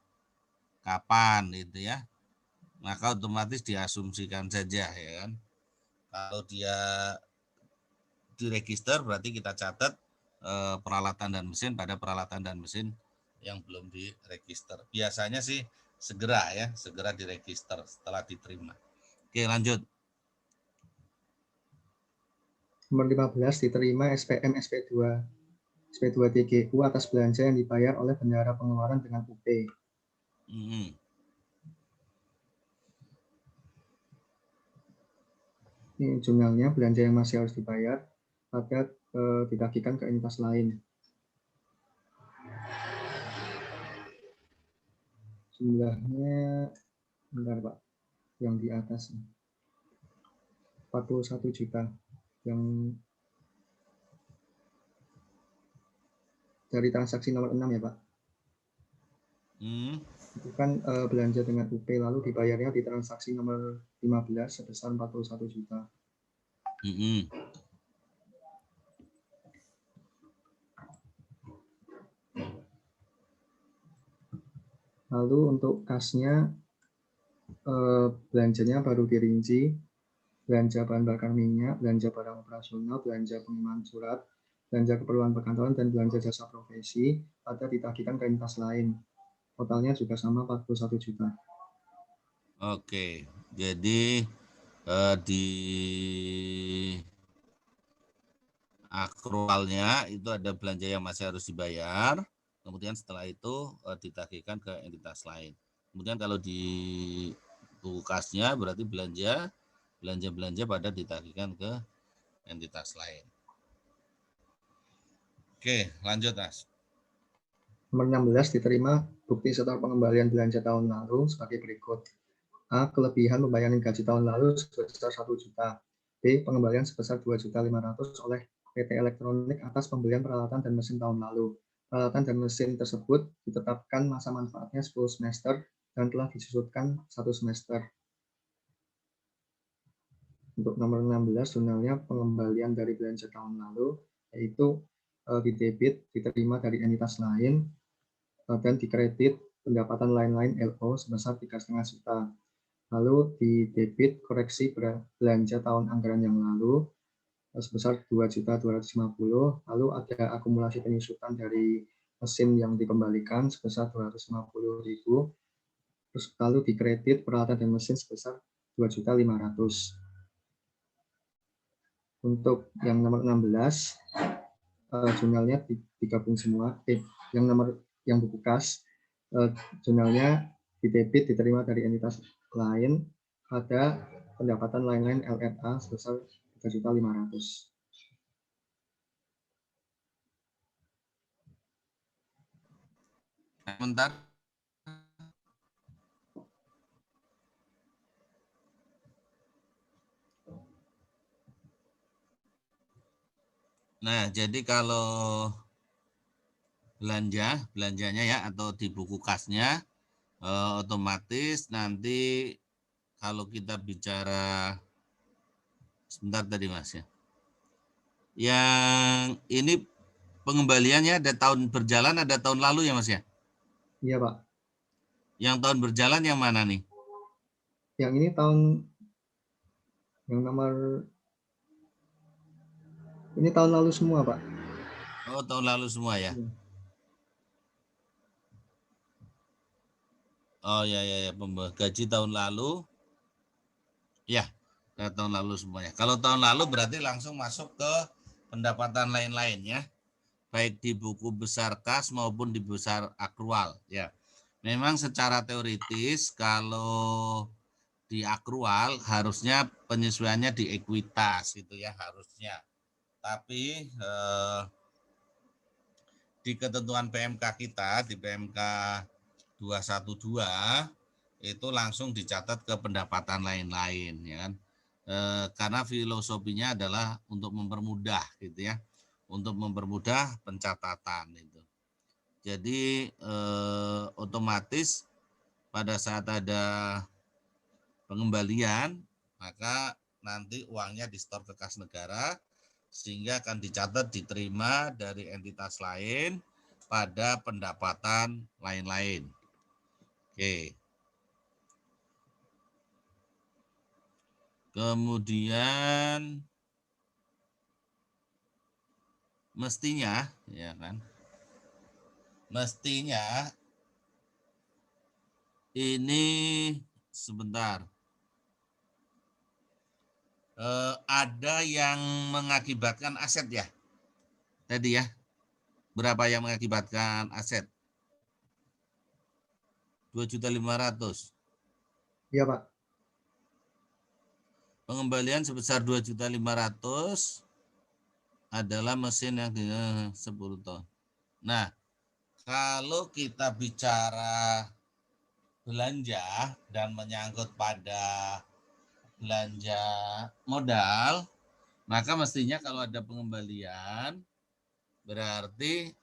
kapan gitu ya, maka otomatis diasumsikan saja ya kan. Kalau dia diregister berarti kita catat peralatan dan mesin pada peralatan dan mesin yang belum diregister. Biasanya sih segera diregister setelah diterima. Oke, lanjut. Nomor 15, diterima SPM SP2 TGU atas belanja yang dibayar oleh bendahara pengeluaran dengan UP. Ini jumlahnya belanja yang masih harus dibayar pada ditagihkan ke entitas lain. Jumlahnya, bentar Pak, yang di atas 41 juta. Yang dari transaksi nomor 6 ya Pak. Itu kan belanja dengan UP lalu dibayarnya di transaksi nomor 15 sebesar 41 juta. Lalu untuk kasnya belanjanya baru dirinci, belanja bahan bakar minyak, belanja barang operasional, belanja pengiriman surat, belanja keperluan perkantoran, dan belanja jasa profesi pada ditagihkan ke entitas lain. Totalnya juga sama 41 juta. Oke, jadi di akrualnya itu ada belanja yang masih harus dibayar, kemudian setelah itu ditagihkan ke entitas lain. Kemudian kalau di buku kasnya berarti belanja pada ditagihkan ke entitas lain. Oke, lanjut Mas. Nomor 16, diterima bukti setor pengembalian belanja tahun lalu sebagai berikut. A. Kelebihan pembayaran gaji tahun lalu sebesar 1 juta. B. Pengembalian sebesar 2.500.000 oleh PT Elektronik atas pembelian peralatan dan mesin tahun lalu. Peralatan dan mesin tersebut ditetapkan masa manfaatnya 10 semester dan telah disusutkan 1 semester. Untuk nomor 16, jurnalnya pengembalian dari belanja tahun lalu, yaitu didebit diterima dari entitas lain dan dikredit pendapatan lain-lain LO sebesar 3,5 juta. Lalu di debit koreksi belanja tahun anggaran yang lalu sebesar 2.250.000. Lalu ada akumulasi penyusutan dari mesin yang dikembalikan sebesar 250.000. Terus lalu dikredit peralatan dan mesin sebesar 2.500.000. Untuk yang nomor 16, jurnalnya digabung semua. Yang buku kas, jurnalnya didebit diterima dari entitas lain, ada pendapatan lain-lain LRA sebesar 3.500.000. Bentar. Nah, jadi kalau belanjanya ya atau di buku kasnya otomatis nanti kalau kita bicara sebentar tadi Mas ya. Yang ini pengembaliannya ada tahun berjalan, ada tahun lalu ya Mas ya? Iya Pak. Yang tahun berjalan yang mana nih? Yang ini yang nomor ini tahun lalu semua Pak. Oh, tahun lalu semua ya. Oh ya, gaji tahun lalu. Ya, tahun lalu semuanya. Kalau tahun lalu berarti langsung masuk ke pendapatan lain-lain ya. Baik di buku besar kas maupun di besar akrual ya. Memang secara teoritis kalau di akrual harusnya penyesuaiannya di ekuitas itu ya harusnya. Tapi di ketentuan PMK kita di PMK 212 itu langsung dicatat ke pendapatan lain-lain ya kan. Karena filosofinya adalah untuk mempermudah gitu ya. Untuk mempermudah pencatatan itu. Jadi otomatis pada saat ada pengembalian maka nanti uangnya disetor ke kas negara sehingga akan dicatat diterima dari entitas lain pada pendapatan lain-lain. Oke. Kemudian mestinya ya kan. Mestinya ini sebentar. Ada yang mengakibatkan aset ya. Tadi ya. Berapa yang mengakibatkan aset? 2.500.000. Iya, Pak. Pengembalian sebesar 2.500.000 adalah mesin yang 10 ton. Nah, kalau kita bicara belanja dan menyangkut pada belanja modal, maka mestinya kalau ada pengembalian berarti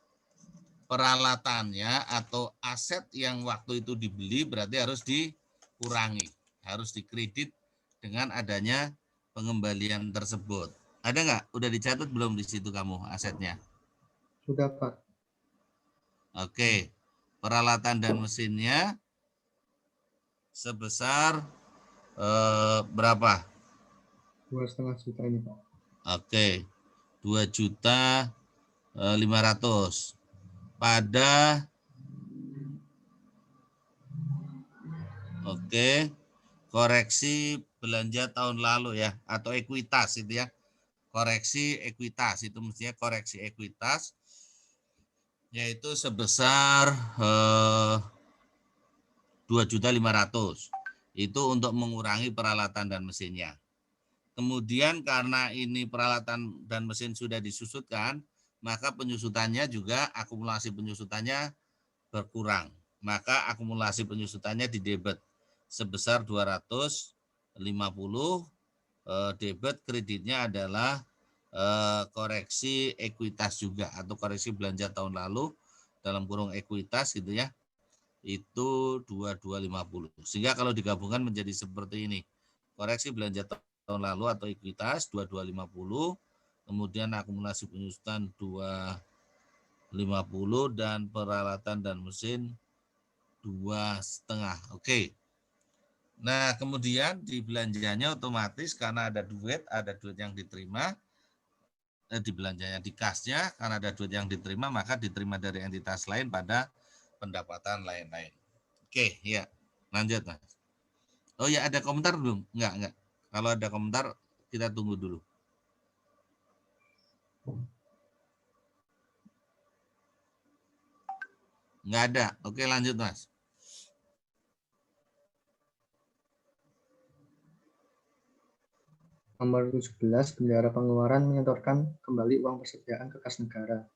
peralatannya atau aset yang waktu itu dibeli berarti harus dikurangi, harus dikredit dengan adanya pengembalian tersebut. Ada nggak? Udah dicatat belum di situ kamu asetnya? Sudah, Pak. Oke, peralatan dan mesinnya sebesar berapa? 2,5 juta ini, Pak. Oke, 2.500.000 pada koreksi belanja tahun lalu ya atau ekuitas itu ya. Koreksi ekuitas itu mestinya koreksi ekuitas yaitu sebesar 2.500.000 itu untuk mengurangi peralatan dan mesinnya. Kemudian karena ini peralatan dan mesin sudah disusutkan, maka penyusutannya juga akumulasi penyusutannya berkurang. Maka akumulasi penyusutannya didebet sebesar 250, debit kreditnya adalah koreksi ekuitas juga atau koreksi belanja tahun lalu dalam kurung ekuitas gitu ya. Itu 2250. Sehingga kalau digabungkan menjadi seperti ini. Koreksi belanja tahun lalu atau ekuitas 2250, kemudian akumulasi penyusutan 250 dan peralatan dan mesin 2,5. Oke. Nah, kemudian di belanjanya otomatis karena ada duit yang diterima di belanjanya di kasnya karena ada duit yang diterima maka diterima dari entitas lain pada pendapatan lain-lain. Oke, ya. Lanjut, Mas. Oh ya, ada komentar belum? Enggak. Kalau ada komentar, kita tunggu dulu. Enggak ada. Oke, lanjut, Mas. Nomor 17, bendahara pengeluaran menyetorkan kembali uang persediaan ke kas negara.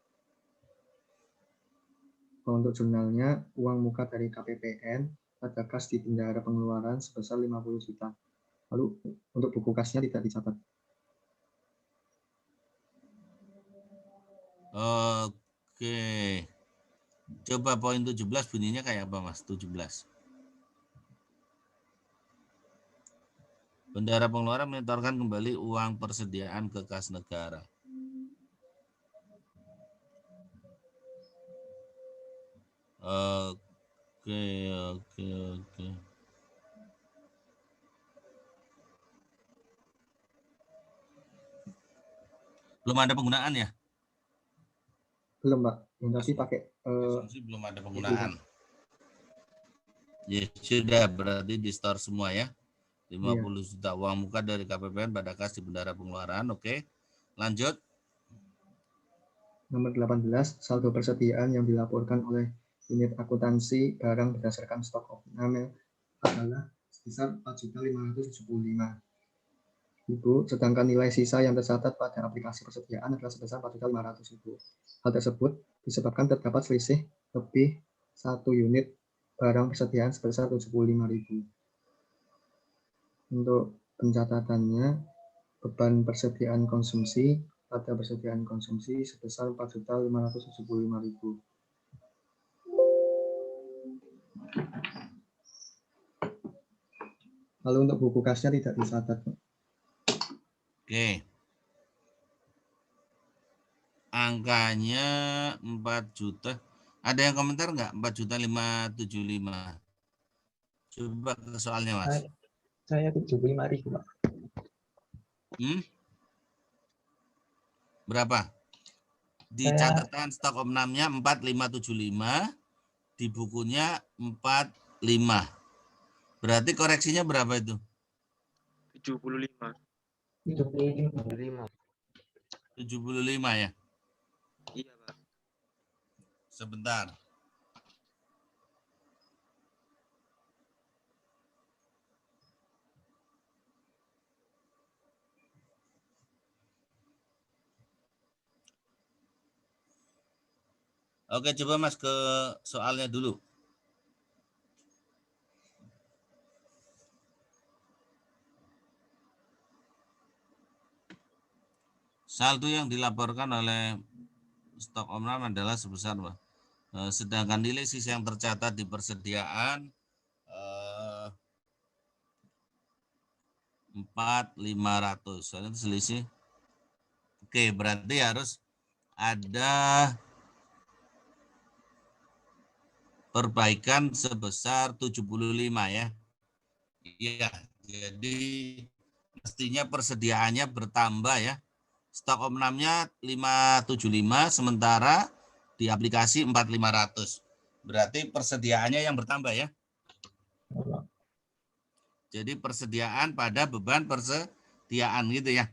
Untuk jurnalnya, uang muka dari KPPN pada kas di bendahara pengeluaran sebesar 50 juta. Lalu untuk buku kasnya tidak dicatat. Oke. Coba poin 17 bunyinya kayak apa, Mas? 17. Bendahara pengeluaran menyetorkan kembali uang persediaan ke kas negara. Oke. Belum ada penggunaan ya? Belum, Pak. Yang tadi pakai Asumsi belum ada penggunaan. Ya sudah, berarti di store semua ya. 50 Iya. juta uang muka dari KPPN pada kas di bendara pengeluaran. Oke. Lanjut. Nomor 18, saldo persediaan yang dilaporkan oleh unit akuntansi barang berdasarkan stok opname adalah sebesar 4.575.000. Sedangkan nilai sisa yang tercatat pada aplikasi persediaan adalah sebesar 4.500.000. Hal tersebut disebabkan terdapat selisih lebih 1 unit barang persediaan sebesar 75.000. Untuk pencatatannya, beban persediaan konsumsi pada persediaan konsumsi sebesar 4.575.000. Lalu untuk buku kasnya tidak dicatat. Oke. Angkanya 4 juta. Ada yang komentar nggak? 4.575.000. Coba ke soalnya, Mas. Saya 75.000, Pak. Berapa? Di catatan stok opnamnya 4.575, di bukunya 45. Berarti koreksinya berapa itu? 75. 75 ya? Iya, Pak. Sebentar. Oke, coba Mas ke soalnya dulu. Saldo yang dilaporkan oleh stok opnam adalah sebesar, sedangkan nilai sisa yang tercatat di persediaan 4.500. Soalnya itu selisih. Oke, berarti harus ada perbaikan sebesar 75 ya. Iya, jadi mestinya persediaannya bertambah ya. Stok opnamnya 575, sementara di aplikasi 4.500. Berarti persediaannya yang bertambah ya. Jadi persediaan pada beban persediaan gitu ya.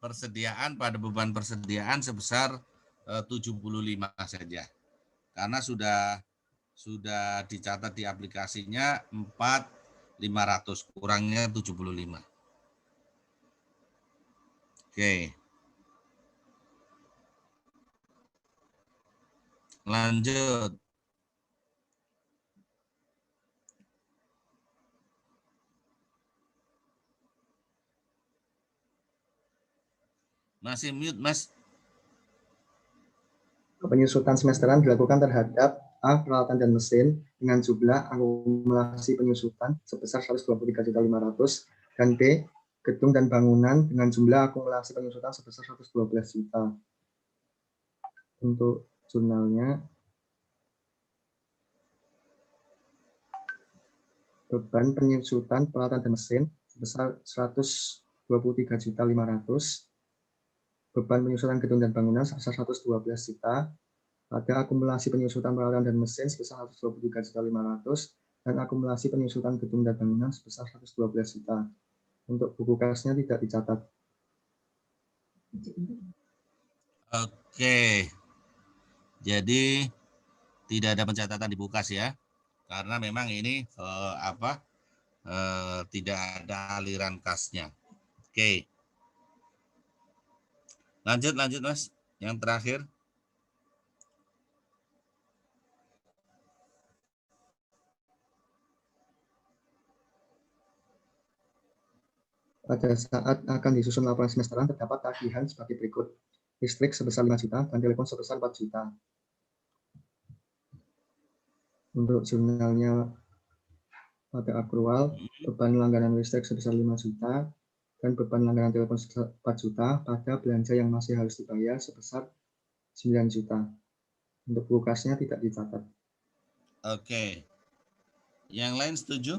Persediaan pada beban persediaan sebesar 75 saja. Karena sudah dicatat di aplikasinya 4.500, kurangnya 75. Oke. Lanjut. Masih mute, Mas. Penyusutan semesteran dilakukan terhadap A. Peralatan dan mesin dengan jumlah akumulasi penyusutan sebesar 123.500 dan B. Gedung dan bangunan dengan jumlah akumulasi penyusutan sebesar 112 juta. Untuk jurnalnya, beban penyusutan peralatan dan mesin sebesar 123.500, beban penyusutan gedung dan bangunan sebesar 112 juta, ada akumulasi penyusutan peralatan dan mesin sebesar 123.500 dan akumulasi penyusutan gedung dan bangunan sebesar 112 juta. Untuk buku kasnya tidak dicatat. Oke. Jadi tidak ada pencatatan di buku kas ya. Karena memang ini tidak ada aliran kasnya. Oke. Lanjut Mas. Yang terakhir. Pada saat akan disusun laporan semesteran terdapat tagihan sebagai berikut. Listrik sebesar 5 juta dan telepon sebesar 4 juta. Untuk jurnalnya pada akrual, beban langganan listrik sebesar 5 juta dan beban langganan telepon sebesar 4 juta pada belanja yang masih harus dibayar sebesar 9 juta. Untuk buku kasnya tidak dicatat. Oke. Yang lain setuju?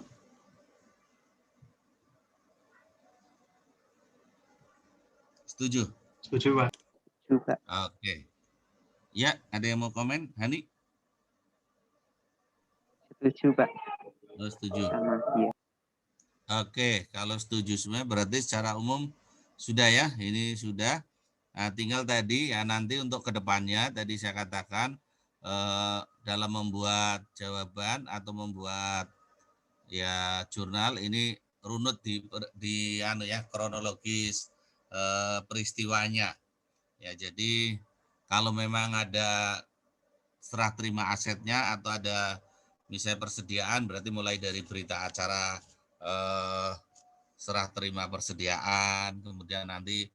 Setuju? Setuju, Pak. Juga. Oke. Ya, ada yang mau komen? Hani? Setuju, Pak. Oh, setuju. Sama, iya. Oke, kalau setuju semua berarti secara umum sudah ya, ini sudah. Nah, tinggal tadi ya nanti untuk kedepannya tadi saya katakan dalam membuat jawaban atau membuat ya jurnal ini runut di anu ya kronologis peristiwanya. Ya, jadi kalau memang ada serah terima asetnya atau ada misalnya persediaan berarti mulai dari berita acara serah terima persediaan, kemudian nanti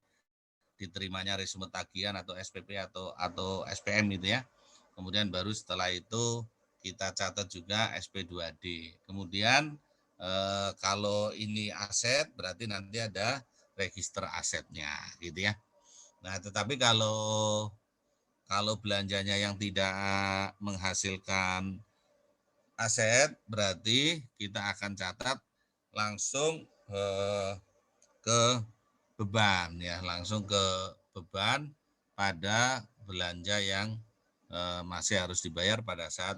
diterimanya resume tagihan atau SPP atau SPM gitu ya. Kemudian baru setelah itu kita catat juga SP2D. Kemudian kalau ini aset berarti nanti ada register asetnya gitu ya. Nah, tetapi kalau belanjanya yang tidak menghasilkan aset berarti kita akan catat langsung ke beban ya, langsung ke beban pada belanja yang masih harus dibayar pada saat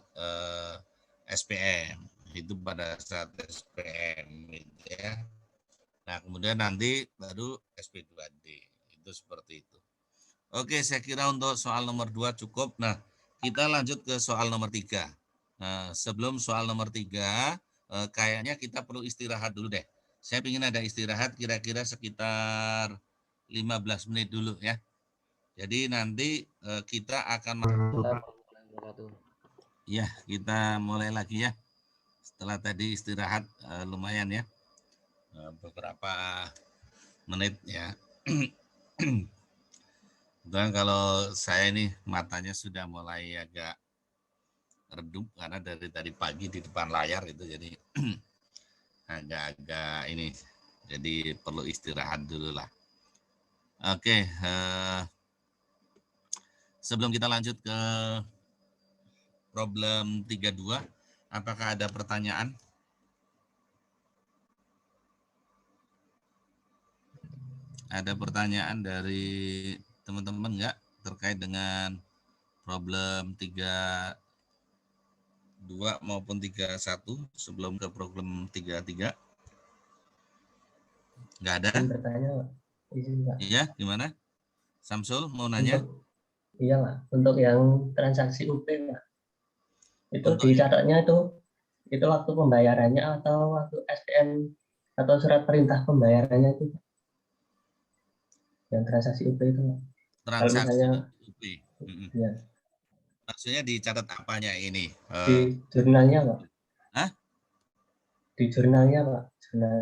SPM. Itu pada saat SPM gitu ya. Nah, kemudian nanti baru SP2D. Itu seperti itu. Oke, saya kira untuk soal nomor 2 cukup. Nah, kita lanjut ke soal nomor 3. Nah, sebelum soal nomor 3, kayaknya kita perlu istirahat dulu deh. Saya ingin ada istirahat kira-kira sekitar 15 menit dulu ya. Jadi nanti kita akan ya, kita mulai lagi ya. Setelah tadi istirahat lumayan ya. Beberapa menit ya. Dan kalau saya ini matanya sudah mulai agak redup karena dari tadi pagi di depan layar itu jadi agak-agak ini, jadi perlu istirahat dulu lah. Oke, sebelum kita lanjut ke problem 32, apakah ada pertanyaan? Ada pertanyaan dari teman-teman enggak terkait dengan problem 32 maupun 31 sebelum ke problem 33? Enggak ada? Bertanya, Pak. Iya, gimana? Samsul mau nanya? Iya, Pak. Untuk yang transaksi UP, Pak. Itu dicatatnya itu waktu pembayarannya atau waktu SPM atau surat perintah pembayarannya itu, Pak? Yang transaksi UP itu, Pak. Transaksi misalnya, UP. Ya. Maksudnya dicatat apanya ini? Di jurnalnya, Pak. Hah? Di jurnalnya, Pak.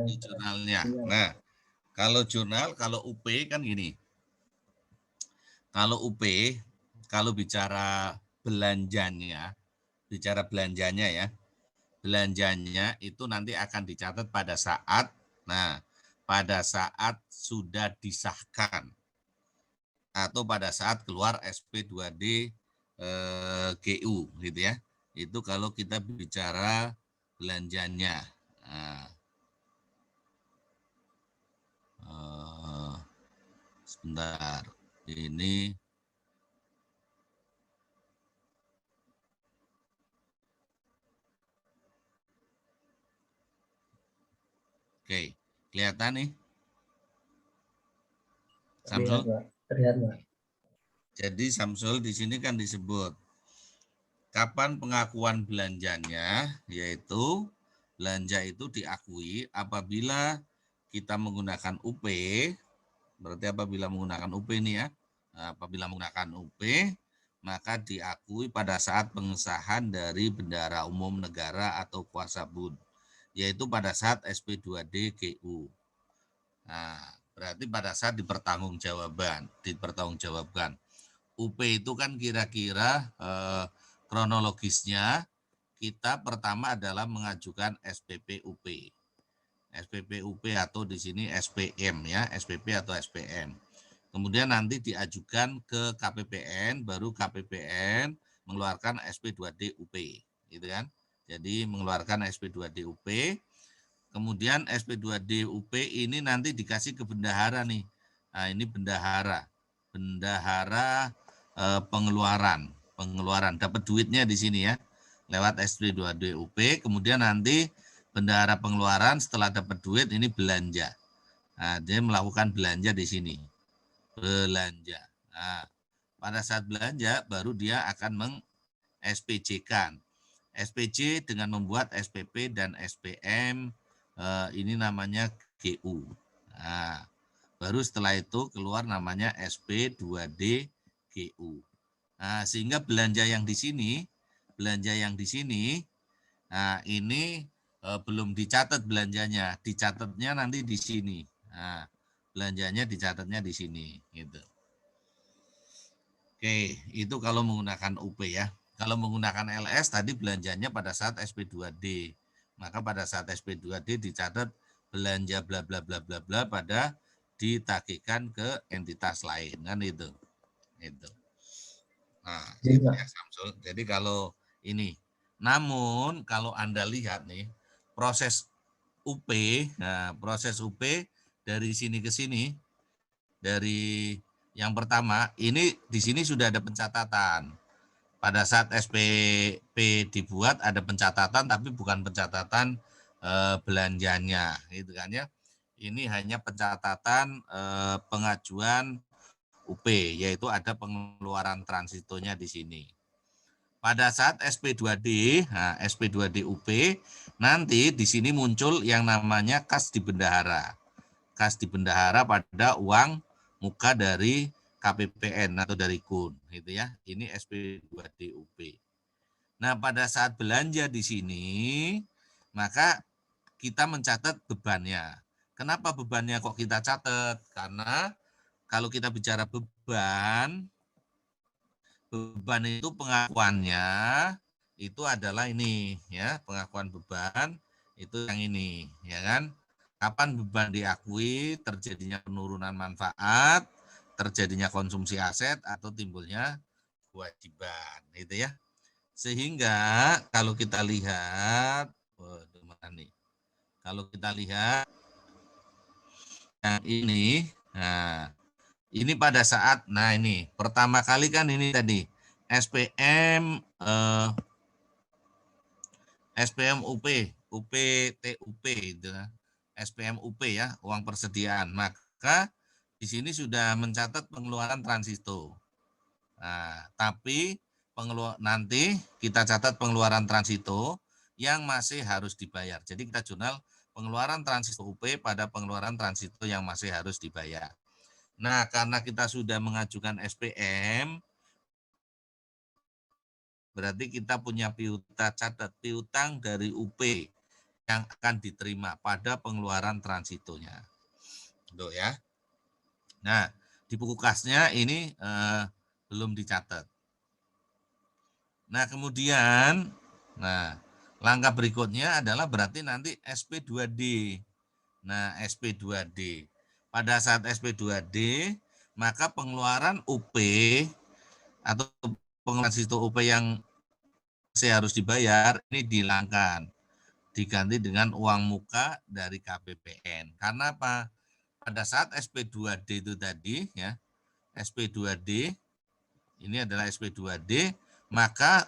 Di jurnalnya. Nah, kalau jurnal, kalau UP kan gini. Kalau UP, kalau bicara belanjanya ya, belanjanya itu nanti akan dicatat pada saat sudah disahkan atau pada saat keluar SP2D GU gitu ya. Itu kalau kita bicara belanjanya. Sebentar, ini oke, kelihatan nih? Samsul? Terlihat, Pak. Jadi Samsul di sini kan disebut kapan pengakuan belanjanya, yaitu belanja itu diakui apabila kita menggunakan UP, berarti apabila menggunakan UP ini ya, apabila menggunakan UP, maka diakui pada saat pengesahan dari bendahara umum negara atau kuasa bud, yaitu pada saat SP2D GU. Nah, berarti pada saat dipertanggungjawabkan. UP itu kan kira-kira kronologisnya kita pertama adalah mengajukan SPP UP. SPP UP atau di sini SPM ya, SPP atau SPM. Kemudian nanti diajukan ke KPPN, baru KPPN mengeluarkan SP2D UP, gitu kan? Jadi mengeluarkan SP2D UP. Kemudian SP2D UP ini nanti dikasih ke bendahara nih. Nah, ini bendahara pengeluaran dapat duitnya di sini ya. lewat SP2D UP, kemudian nanti bendahara pengeluaran setelah dapat duit ini belanja. Nah, dia melakukan belanja di sini. Belanja. Nah, pada saat belanja baru dia akan meng-SPJ-kan. SPJ dengan membuat SPP dan SPM, ini namanya GU. Nah, baru setelah itu keluar namanya SP2D GU. Nah, sehingga belanja yang di sini, nah ini belum dicatat belanjanya, dicatatnya nanti di sini. Nah, belanjanya dicatatnya di sini, gitu. Oke, itu kalau menggunakan UP ya. Kalau menggunakan LS tadi belanjanya pada saat SP2D. Maka pada saat SP2D dicatat belanja bla bla bla bla bla pada ditagihkan ke entitas lain, kan itu. Itu. Nah, Jadi, gitu Pak. ya Samsul. Jadi kalau ini, namun kalau Anda lihat nih proses UP, nah proses UP dari sini ke sini, dari yang pertama ini di sini sudah ada pencatatan. Pada saat SPP dibuat ada pencatatan, tapi bukan pencatatan belanjanya, gitu kan ya. Ini hanya pencatatan pengajuan UP, yaitu ada pengeluaran transitonya di sini. Pada saat SP2D, nah SP2D UP, nanti di sini muncul yang namanya kas di bendahara. Kas di bendahara pada uang muka dari KPPN atau dari KUN, gitu ya. Ini SP2D UP. Nah, pada saat belanja di sini, maka kita mencatat bebannya. Kenapa bebannya kok kita catat? Karena kalau kita bicara beban itu pengakuannya itu adalah ini ya, pengakuan beban itu yang ini, ya kan? Kapan beban diakui terjadinya penurunan manfaat, terjadinya konsumsi aset atau timbulnya kewajiban, gitu ya. Sehingga kalau kita lihat, kalau kita lihat yang ini, nah ini pada saat, nah ini pertama kali kan ini tadi SPM, SPM UP, UP TUP itu, SPM UP ya, uang persediaan. Maka di sini sudah mencatat pengeluaran transito. Nah, tapi nanti kita catat pengeluaran transito yang masih harus dibayar. Jadi kita jurnal pengeluaran transito UP pada pengeluaran transito yang masih harus dibayar. Nah, karena kita sudah mengajukan SPM, berarti kita punya piutang, catat piutang dari UP yang akan diterima pada pengeluaran transitonya. Tuh ya. Nah, di buku kasnya ini belum dicatat. Nah, kemudian, langkah berikutnya adalah berarti nanti SP2D. Nah, SP2D. Pada saat SP2D, maka pengeluaran UP atau pengeluaran situ UP yang masih harus dibayar ini dihilangkan, diganti dengan uang muka dari KPPN. Karena apa? Pada saat SP2D itu tadi ya, SP2D ini adalah SP2D, maka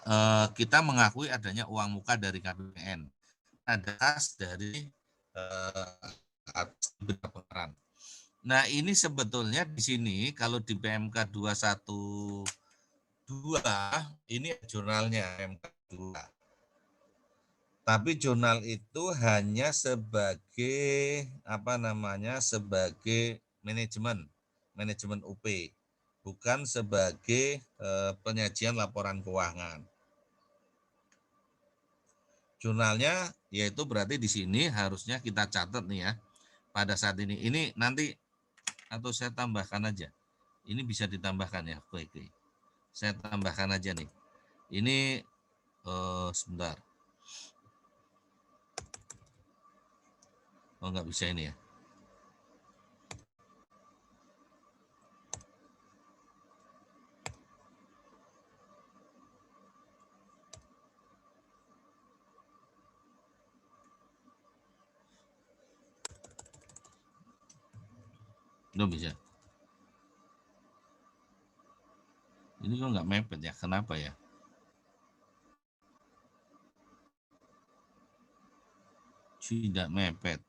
kita mengakui adanya uang muka dari KPPN. Ada kas dari pengeluaran. Nah, ini sebetulnya di sini kalau di PMK 212 ini jurnalnya PMK 2. Tapi jurnal itu hanya sebagai sebagai manajemen UP, bukan sebagai penyajian laporan keuangan. Jurnalnya yaitu berarti di sini harusnya kita catat nih ya. Pada saat ini nanti atau saya tambahkan aja. Ini bisa ditambahkan ya. Oke. Saya tambahkan aja nih. Ini sebentar. Oh, nggak bisa ini ya. Belum bisa. Ini kok nggak mepet ya? Kenapa ya? Tidak mepet.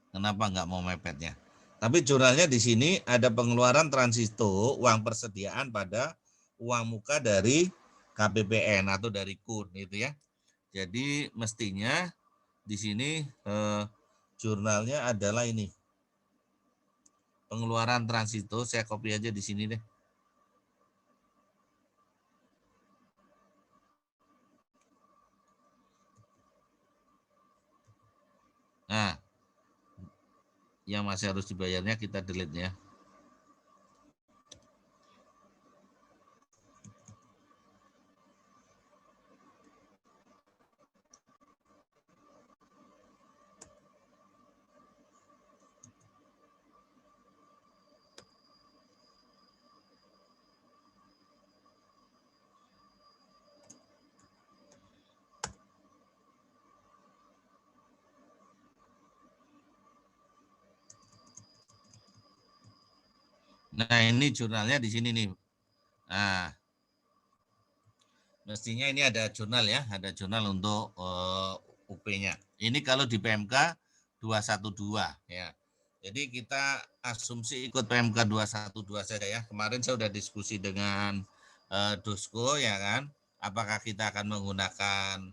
Kenapa nggak mau mepetnya? Tapi jurnalnya di sini ada pengeluaran transito uang persediaan pada uang muka dari KPPN atau dari KUN itu ya. Jadi mestinya di sini jurnalnya adalah ini. Pengeluaran transito, saya copy aja di sini deh. Nah, yang masih harus dibayarnya kita delete ya. Nah, ini jurnalnya di sini nih. Nah, mestinya ini ada jurnal ya, ada jurnal untuk UP-nya. Ini kalau di PMK 212 ya. Jadi kita asumsi ikut PMK 212 saja ya. Kemarin saya sudah diskusi dengan Dosko ya kan. Apakah kita akan menggunakan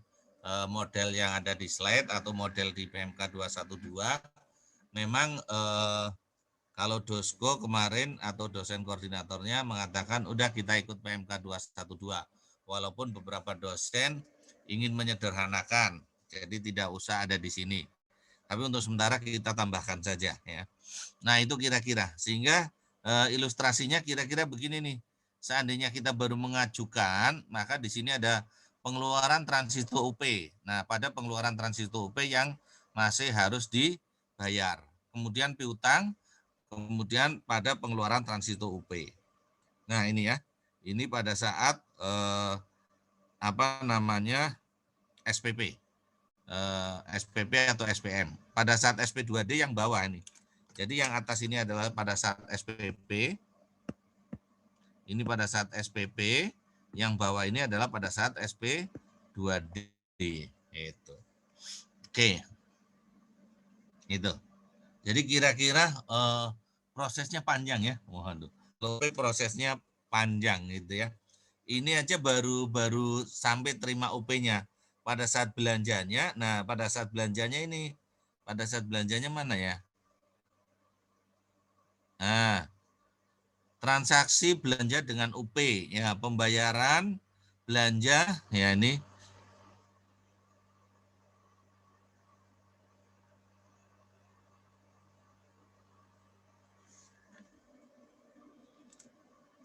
model yang ada di slide atau model di PMK 212? Memang kalau Dosko kemarin atau dosen koordinatornya mengatakan udah kita ikut PMK 212. Walaupun beberapa dosen ingin menyederhanakan, jadi tidak usah ada di sini. Tapi untuk sementara kita tambahkan saja ya. Nah, itu kira-kira sehingga ilustrasinya kira-kira begini nih. Seandainya kita baru mengajukan, maka di sini ada pengeluaran transito UP. Nah, pada pengeluaran transito UP yang masih harus dibayar. Kemudian piutang, kemudian pada pengeluaran transito UP. Nah, ini ya. Ini pada saat SPP. SPP atau SPM. Pada saat SP2D yang bawah ini. Jadi yang atas ini adalah pada saat SPP. Ini pada saat SPP, yang bawah ini adalah pada saat SP2D. Itu. Oke. Itu. Jadi kira-kira prosesnya panjang ya. Waduh. Prosesnya panjang gitu ya. Ini aja baru sampai terima UP-nya. Pada saat belanjanya, nah pada saat belanjanya ini, pada saat belanjanya mana ya? Nah, transaksi belanja dengan UP, ya pembayaran belanja, ya ini.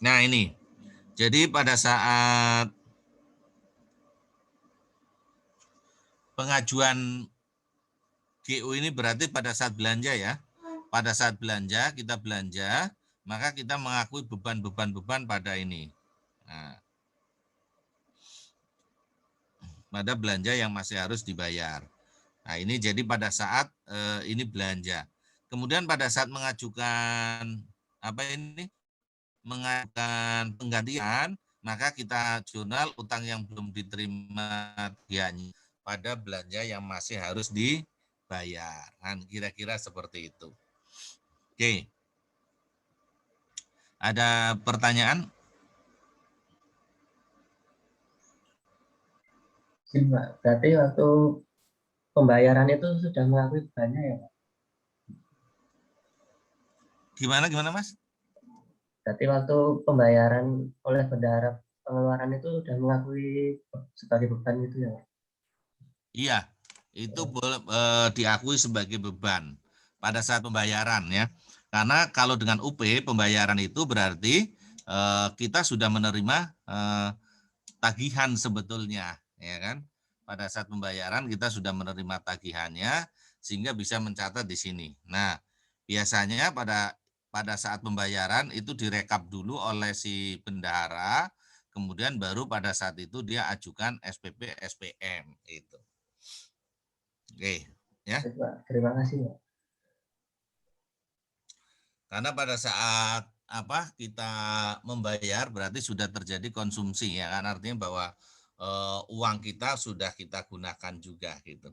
Nah ini, jadi pada saat pengajuan GU ini berarti pada saat belanja ya. Pada saat belanja, kita belanja, maka kita mengakui beban-beban pada ini. Nah, pada belanja yang masih harus dibayar. Nah ini jadi pada saat ini belanja. Kemudian pada saat mengajukan mengajukan penggantian, maka kita jurnal utang yang belum diterima tagihannya pada belanja yang masih harus dibayar. Nah, kira-kira seperti itu. Oke. Ada pertanyaan? Berarti waktu pembayaran itu sudah mengakui bebannya ya, Pak? Gimana Mas? Berarti waktu pembayaran oleh bendahara pengeluaran itu sudah mengakui sebagai beban itu ya, Pak? Iya, itu boleh diakui sebagai beban pada saat pembayaran ya. Karena kalau dengan UP pembayaran itu berarti kita sudah menerima tagihan sebetulnya, ya kan? Pada saat pembayaran kita sudah menerima tagihannya sehingga bisa mencatat di sini. Nah, biasanya pada saat pembayaran itu direkap dulu oleh si bendahara, kemudian baru pada saat itu dia ajukan SPP SPM itu. Oke, ya. Terima kasih, Pak. Karena pada saat kita membayar berarti sudah terjadi konsumsi ya kan, artinya bahwa uang kita sudah kita gunakan juga gitu.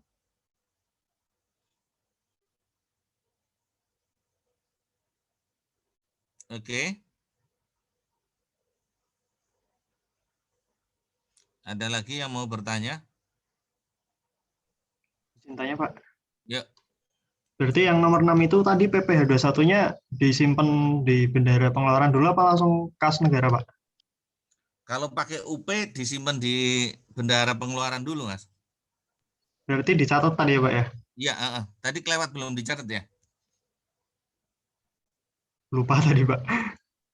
Oke. Ada lagi yang mau bertanya? Cintanya Pak. Yuk. Berarti yang nomor 6 itu tadi PPh 21-nya disimpan di bendahara pengeluaran dulu apa langsung kas negara, Pak? Kalau pakai UP disimpan di bendahara pengeluaran dulu, Mas. Berarti dicatat tadi ya, Pak ya? Iya, tadi kelewat belum dicatat ya? Lupa tadi, Pak.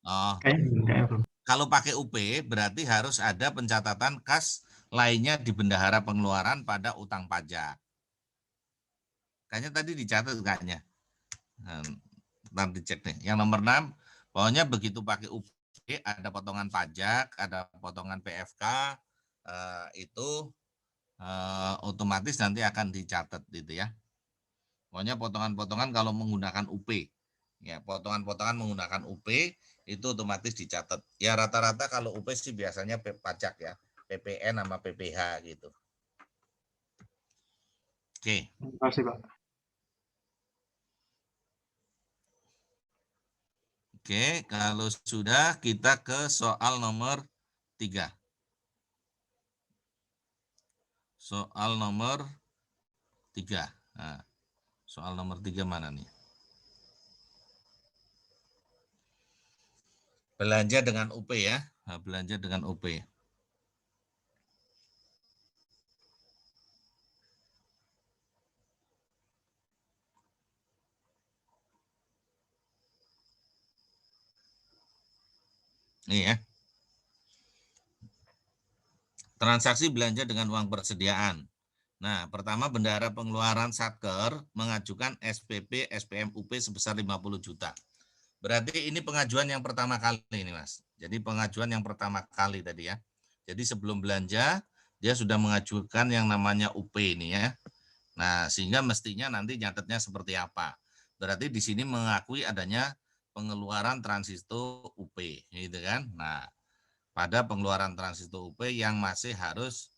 Oh. Kayaknya belum. Kalau pakai UP berarti harus ada pencatatan kas lainnya di bendahara pengeluaran pada utang pajak. Kayaknya tadi dicatat kayaknya. Nanti cek nih. Yang nomor 6, pokoknya begitu pakai UP ada potongan pajak, ada potongan PFK, itu otomatis nanti akan dicatat gitu ya. Pokoknya potongan-potongan kalau menggunakan UP. Ya, potongan-potongan menggunakan UP itu otomatis dicatat. Ya rata-rata kalau UP sih biasanya pajak ya, PPN sama PPH gitu. Oke. Terima kasih, Pak. Oke, kalau sudah kita ke soal nomor 3. Soal nomor 3. Nah, soal nomor 3 mana nih? Belanja dengan UP ya. Nah, belanja dengan UP. Ini ya. Transaksi belanja dengan uang persediaan. Nah, pertama bendahara pengeluaran Satker mengajukan SPP SPM UP sebesar 50 juta. Berarti ini pengajuan yang pertama kali ini, Mas. Jadi pengajuan yang pertama kali tadi ya. Jadi sebelum belanja dia sudah mengajukan yang namanya UP ini ya. Nah, sehingga mestinya nanti nyatetnya seperti apa. Berarti di sini mengakui adanya pengeluaran transito UP, gitu kan. Nah, pada pengeluaran transito UP yang masih harus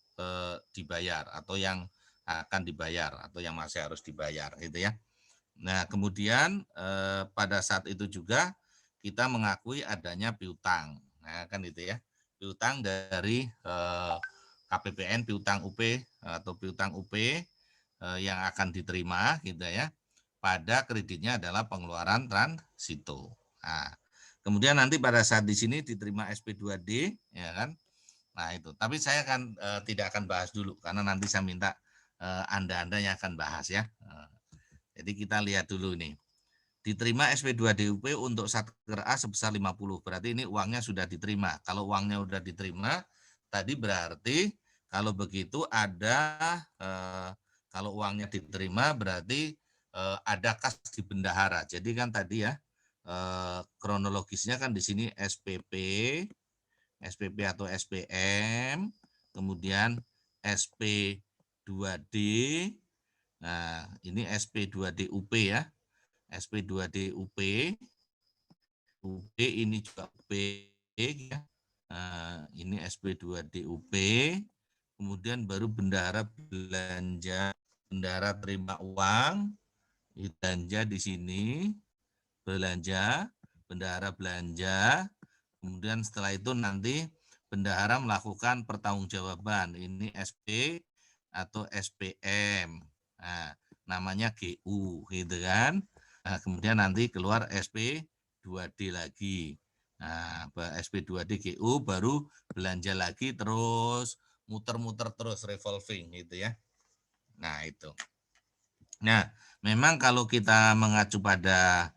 dibayar atau yang akan dibayar atau yang masih harus dibayar, gitu ya. Nah, kemudian pada saat itu juga kita mengakui adanya piutang. Nah, kan itu ya. Piutang dari KPPN, piutang UP atau piutang UP yang akan diterima gitu ya. Pada kreditnya adalah pengeluaran transito. Nah, kemudian nanti pada saat di sini diterima SP2D ya kan. Nah, itu. Tapi saya tidak akan bahas dulu karena nanti saya minta Anda-anda yang akan bahas ya. Jadi kita lihat dulu nih. Diterima SP2DUP untuk Satker A sebesar 50. Berarti ini uangnya sudah diterima. Kalau uangnya sudah diterima, tadi berarti kalau begitu ada kalau uangnya diterima berarti ada kas di bendahara. Jadi kan tadi ya kronologisnya kan di sini SPP atau SPM, kemudian SP2D. Nah, ini SP2DUP ya. SP2DUP. UP ini juga UP ya. Ini SP2DUP. Kemudian baru bendahara belanja, bendahara terima uang, belanja di sini, belanja, bendahara belanja. Kemudian setelah itu nanti bendahara melakukan pertanggungjawaban. Ini SP atau SPM. Nah, namanya GU gitu kan. Nah, kemudian nanti keluar SP2D lagi. Nah, SP2D GU baru belanja lagi terus muter-muter terus revolving gitu ya. Nah, itu. Nah, memang kalau kita mengacu pada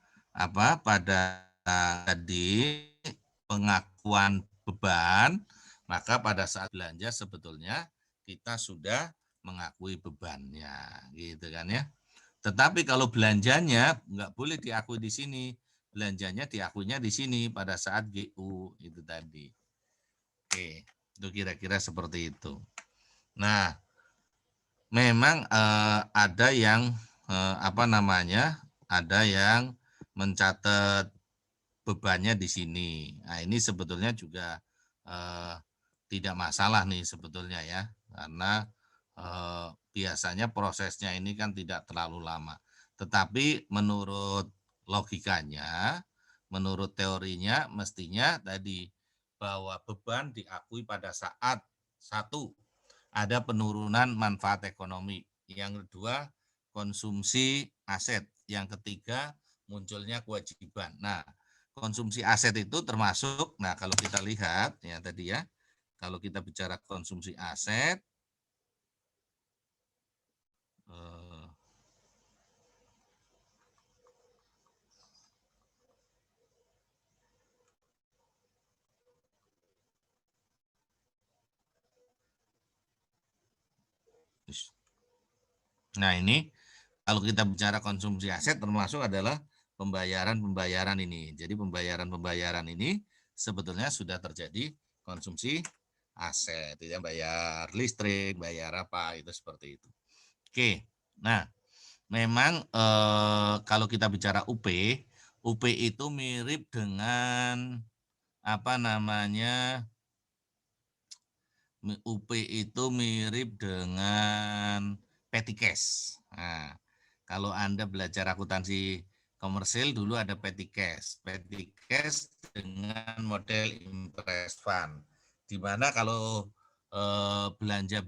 pada tadi pengakuan beban, maka pada saat belanja sebetulnya kita sudah mengakui bebannya, gitu kan ya. Tetapi kalau belanjanya nggak boleh diakui di sini, belanjanya diakuinya di sini pada saat GU itu tadi. Oke, itu kira-kira seperti itu. Nah, memang ada yang ada yang mencatat bebannya di sini. Nah, ini sebetulnya juga tidak masalah nih sebetulnya ya, karena biasanya prosesnya ini kan tidak terlalu lama. Tetapi menurut logikanya, menurut teorinya mestinya tadi bahwa beban diakui pada saat satu ada penurunan manfaat ekonomi, yang kedua konsumsi aset, yang ketiga munculnya kewajiban. Nah, konsumsi aset itu termasuk, nah kalau kita lihat ya tadi ya, kalau kita bicara konsumsi aset, nah ini kalau kita bicara konsumsi aset termasuk adalah pembayaran ini. Jadi pembayaran ini sebetulnya sudah terjadi konsumsi aset, ya, bayar listrik, bayar apa, itu seperti itu. Oke, nah memang kalau kita bicara UP itu mirip dengan apa namanya, UP itu mirip dengan petty cash. Nah, kalau Anda belajar akuntansi komersil dulu ada petty cash. Petty cash dengan model interest fund. Di mana kalau belanja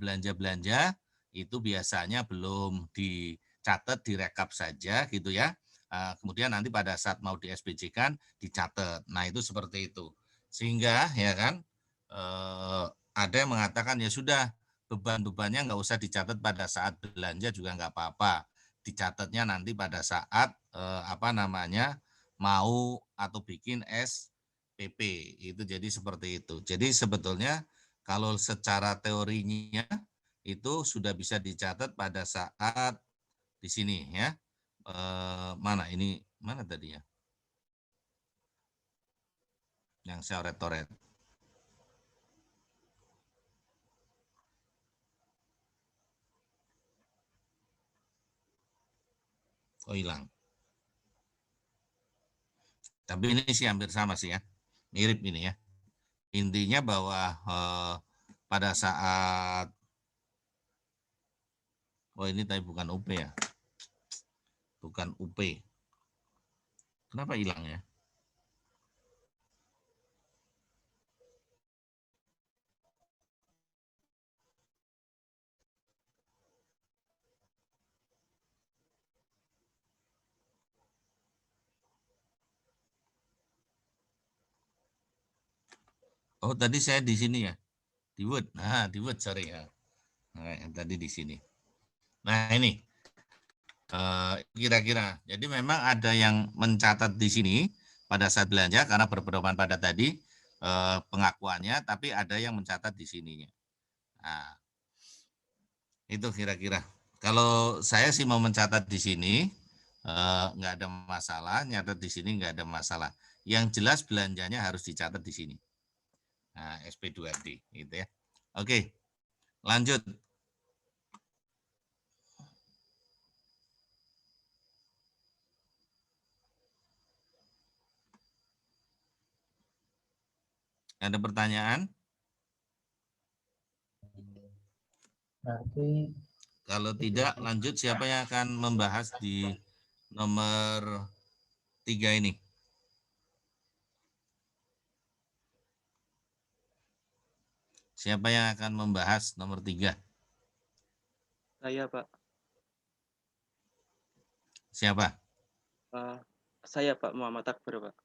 itu biasanya belum dicatat, direkap saja gitu ya. Kemudian nanti pada saat mau di SPJ-kan dicatat. Nah, itu seperti itu. Sehingga ya kan ada yang mengatakan ya sudah beban-bebannya nggak usah dicatat pada saat belanja juga nggak apa-apa, dicatatnya nanti pada saat apa namanya mau atau bikin SPP itu, jadi seperti itu. Jadi sebetulnya kalau secara teorinya itu sudah bisa dicatat pada saat di sini ya, mana ini mana tadi ya yang saya oret-oret. Oh, hilang. Tapi ini sih hampir sama sih ya, mirip ini ya. Intinya bahwa pada saat, oh ini tapi bukan UP ya, bukan UP. Kenapa hilang ya? Oh, tadi saya di sini ya, di Word. Nah, di Word, sorry ya. Nah, yang tadi di sini. Nah, ini kira-kira. Jadi memang ada yang mencatat di sini pada saat belanja karena berpedoman pada tadi pengakuannya, tapi ada yang mencatat di sininya. Nah, itu kira-kira. Kalau saya sih mau mencatat di sini, nggak ada masalah, nyatat di sini nggak ada masalah. Yang jelas belanjanya harus dicatat di sini. Nah, SP2D gitu ya. Oke, lanjut. Ada pertanyaan? Berarti kalau tidak lanjut, siapa yang akan membahas di nomor 3 ini? Siapa yang akan membahas nomor 3? Saya, Pak. Siapa? Saya, Pak, Muhammad Akbar, Pak.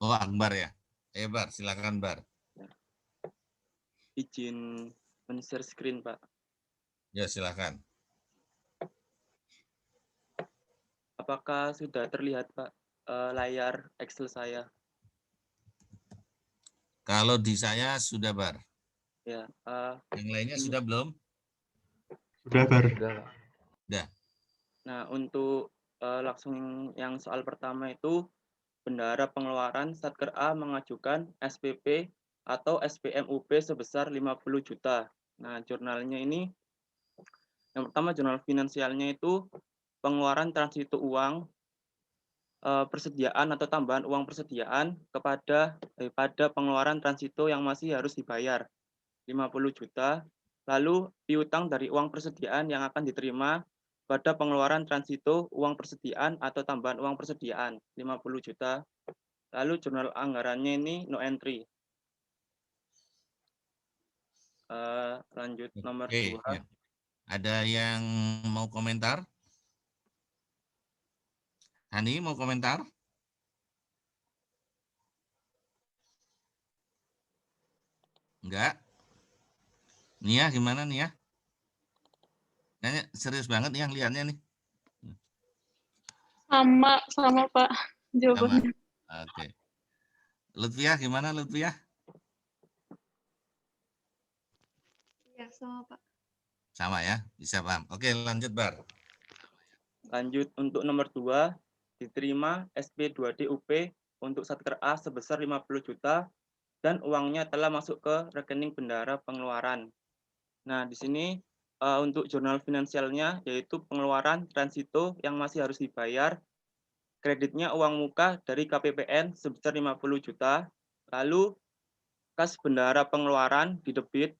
Oh, Akbar ya. Bar, silakan Bar. Izin men-share screen, Pak. Ya, silakan. Apakah sudah terlihat, Pak, layar Excel saya? Kalau di saya sudah Bar. Ya. Yang lainnya sudah belum? Sudah Bar. Sudah. Nah, untuk langsung yang soal pertama itu, bendahara pengeluaran Satker A mengajukan SPP atau SPMUP sebesar 50 juta. Nah, jurnalnya ini, yang pertama jurnal finansialnya itu pengeluaran transito uang persediaan atau tambahan uang persediaan pada pengeluaran transito yang masih harus dibayar 50 juta. Lalu piutang dari uang persediaan yang akan diterima pada pengeluaran transito uang persediaan atau tambahan uang persediaan 50 juta. Lalu jurnal anggarannya ini no entry. Lanjut nomor Oke, 2. ya. Ada yang mau komentar? Hani mau komentar? Enggak? Nia gimana Nia? Kayaknya serius banget nih yang lihatnya nih. Sama Pak Sama. jawabannya. Oke. Lutfiah gimana Lutfiah? Ya, sama Pak. Sama ya, bisa paham. Oke, lanjut Bar. Lanjut untuk nomor 2, diterima SP2D UP untuk Satker A sebesar 50 juta dan uangnya telah masuk ke rekening bendahara pengeluaran. Nah, di sini untuk jurnal finansialnya yaitu pengeluaran transito yang masih harus dibayar, kreditnya uang muka dari KPPN sebesar 50 juta, lalu kas bendahara pengeluaran di debit,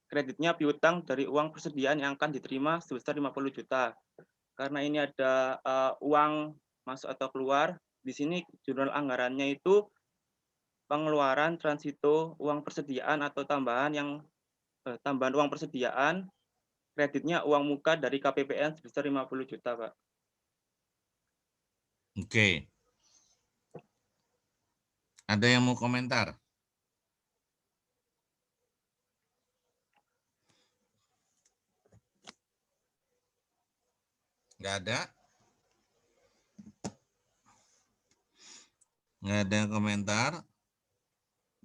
kreditnya piutang dari uang persediaan yang akan diterima sebesar 50 juta. Karena ini ada uang masuk atau keluar, di sini jurnal anggarannya itu pengeluaran transito uang persediaan atau tambahan uang persediaan, kreditnya uang muka dari KPPN sebesar 50 juta, Pak. Oke. Ada yang mau komentar? Nggak ada? Nggak ada yang komentar?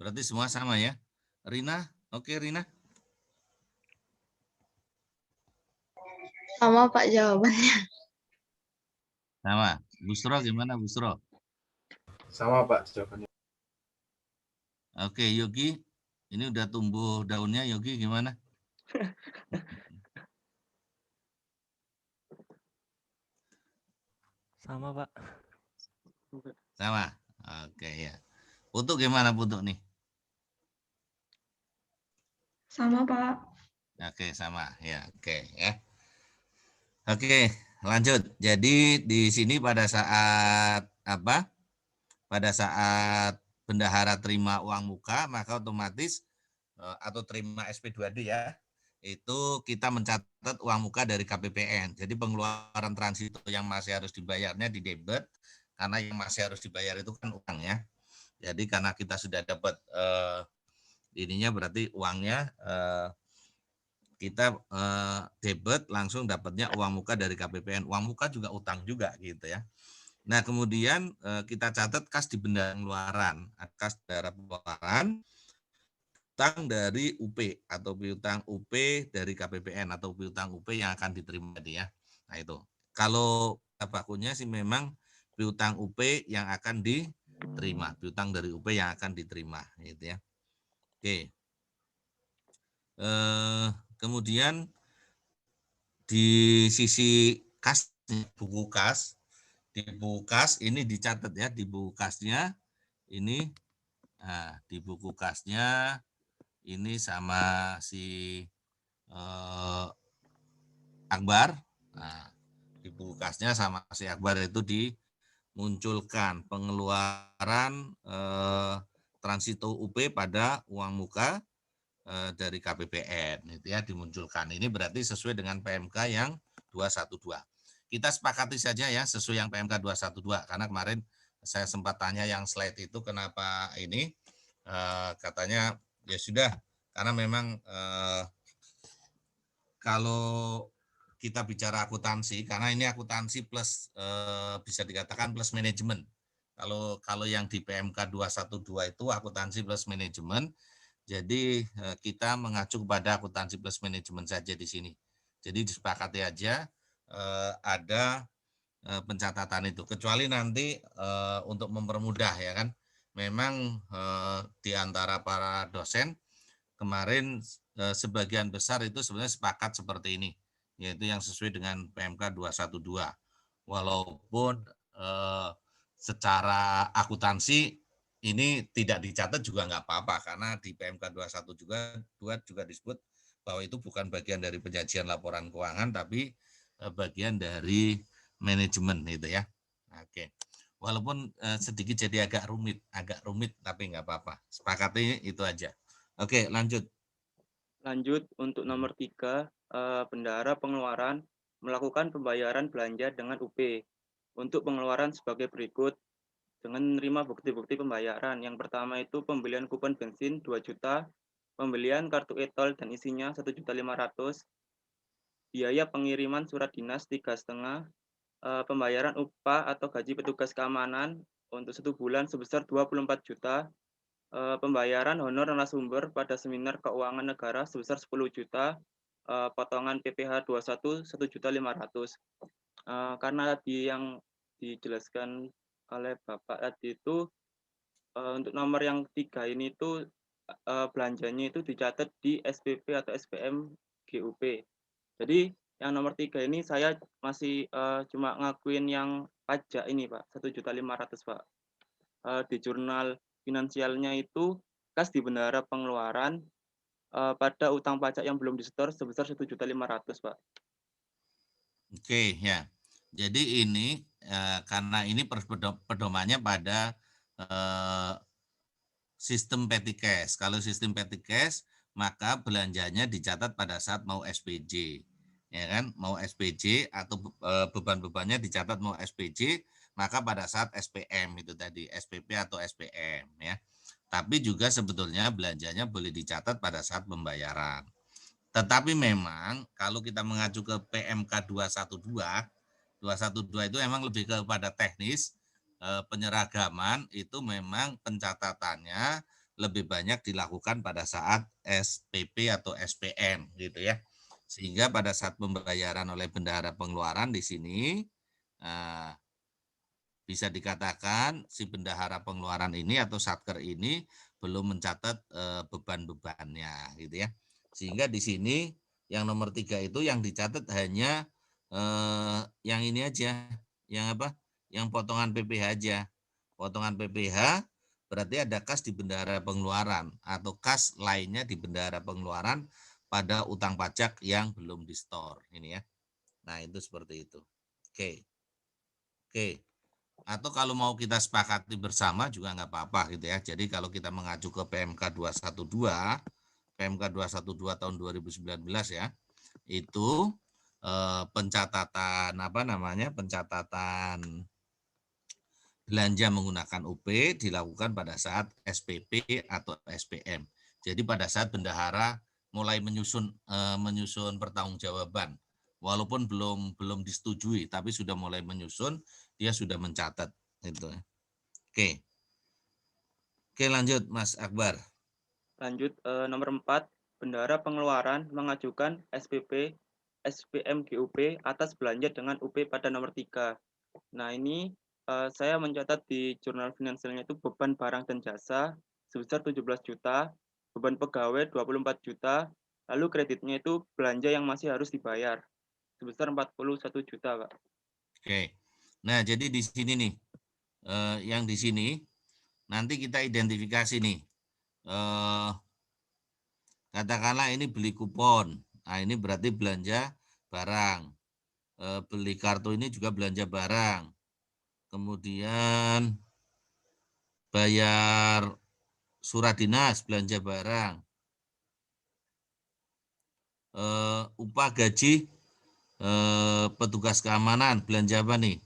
Berarti semua sama ya? Rina? Oke Rina? Sama Pak jawabannya. Sama. Busro gimana Busro? Sama Pak jawabannya. Oke Yogi, ini udah tumbuh daunnya Yogi gimana? Sama Pak. Sama. Oke ya. Putu gimana Putu nih? Sama Pak. Oke sama ya. Oke ya. Oke lanjut. Jadi di sini pada saat apa? Pada saat bendahara terima uang muka maka otomatis atau terima SP2D ya, itu kita mencatat uang muka dari KPPN. Jadi pengeluaran transito yang masih harus dibayarnya di debit, karena yang masih harus dibayar itu kan uang ya. Jadi karena kita sudah dapat ininya berarti uangnya kita debit langsung dapatnya uang muka dari KPPN. Uang muka juga utang juga gitu ya. Nah kemudian kita catat kas di bendahara pengeluaran, kas bendahara pengeluaran, piutang dari UP atau piutang UP dari KPPN atau piutang UP yang akan diterima dia. Nah itu. Kalau bakunya sih memang piutang UP yang akan diterima, piutang dari UP yang akan diterima, gitu ya. Oke. Kemudian di sisi kas, buku kas, di buku kas ini dicatat ya, di buku kasnya ini, nah, di buku kasnya ini sama si Akbar. Nah, di buku kasnya sama si Akbar itu dimunculkan pengeluaran transito UP pada uang muka dari KPPN itu ya dimunculkan. Ini berarti sesuai dengan PMK yang 212. Kita sepakati saja ya sesuai yang PMK 212 karena kemarin saya sempat tanya yang slide itu kenapa ini katanya ya sudah karena memang kalau kita bicara akuntansi karena ini akuntansi plus bisa dikatakan plus manajemen. Kalau yang di PMK 212 itu akuntansi plus manajemen. Jadi kita mengacu kepada akuntansi plus manajemen saja di sini. Jadi disepakati aja ada pencatatan itu. Kecuali nanti untuk mempermudah ya kan. Memang di antara para dosen kemarin sebagian besar itu sebenarnya sepakat seperti ini. Yaitu yang sesuai dengan PMK 212. Walaupun secara akuntansi ini tidak dicatat juga nggak apa-apa, karena di PMK 21 juga disebut bahwa itu bukan bagian dari penyajian laporan keuangan, tapi bagian dari manajemen itu ya. Oke. Walaupun sedikit jadi agak rumit, tapi nggak apa-apa. Sepakati itu aja. Oke, lanjut. Lanjut untuk nomor 3, bendahara pengeluaran melakukan pembayaran belanja dengan UP. Untuk pengeluaran sebagai berikut, dengan menerima bukti-bukti pembayaran. Yang pertama itu pembelian kupon bensin 2 juta, pembelian kartu e-tol dan isinya 1.500.000, biaya pengiriman surat dinas 3,5, pembayaran upah atau gaji petugas keamanan untuk 1 bulan sebesar 24 juta, pembayaran honor narasumber pada seminar keuangan negara sebesar 10 juta, potongan PPh 21 1.500.000. Karena tadi yang dijelaskan oleh Bapak tadi itu, untuk nomor yang 3 ini itu belanjanya itu dicatat di SPP atau SPM GUP. Jadi yang nomor 3 ini saya masih cuma ngakuin yang pajak ini Pak, 1.500.000 Pak. Di jurnal finansialnya itu kas di bendahara pengeluaran pada utang pajak yang belum disetor sebesar 1.500.000 Pak. Oke ya. Jadi ini karena ini pedomannya pada sistem petty cash. Kalau sistem petty cash, maka belanjanya dicatat pada saat mau SPJ. Ya kan? Mau SPJ atau beban-bebannya dicatat mau SPJ, maka pada saat SPM itu tadi, SPP atau SPM ya. Tapi juga sebetulnya belanjanya boleh dicatat pada saat pembayaran. Tetapi memang kalau kita mengacu ke PMK 212 itu memang lebih kepada teknis, penyeragaman itu memang pencatatannya lebih banyak dilakukan pada saat SPP atau SPM gitu ya. Sehingga pada saat pembayaran oleh bendahara pengeluaran di sini bisa dikatakan si bendahara pengeluaran ini atau satker ini belum mencatat beban-bebannya gitu ya. Sehingga di sini yang nomor 3 itu yang dicatat hanya yang ini aja, yang apa? Yang potongan PPh aja. Potongan PPh berarti ada kas di bendahara pengeluaran atau kas lainnya di bendahara pengeluaran pada utang pajak yang belum di-store ini ya. Nah, itu seperti itu. Oke. Oke. Atau kalau mau kita sepakati bersama juga nggak apa-apa gitu ya. Jadi kalau kita mengacu ke PMK 212 tahun 2019 ya, itu pencatatan pencatatan belanja menggunakan UP dilakukan pada saat SPP atau SPM. Jadi pada saat bendahara mulai menyusun pertanggungjawaban, walaupun belum disetujui, tapi sudah mulai menyusun, dia sudah mencatat itu. Oke, lanjut Mas Akbar. Lanjut nomor 4, bendahara pengeluaran mengajukan SPP SPM GUP atas belanja dengan UP pada nomor 3. Nah, ini saya mencatat di jurnal finansialnya itu beban barang dan jasa sebesar 17 juta, beban pegawai 24 juta, lalu kreditnya itu belanja yang masih harus dibayar sebesar 41 juta, Pak. Oke. Nah, jadi di sini nih, yang di sini nanti kita identifikasi nih. Katakanlah ini beli kupon. Nah, ini berarti belanja barang. Beli kartu ini juga belanja barang. Kemudian bayar surat dinas, belanja barang. Upah gaji petugas keamanan, belanja apa nih?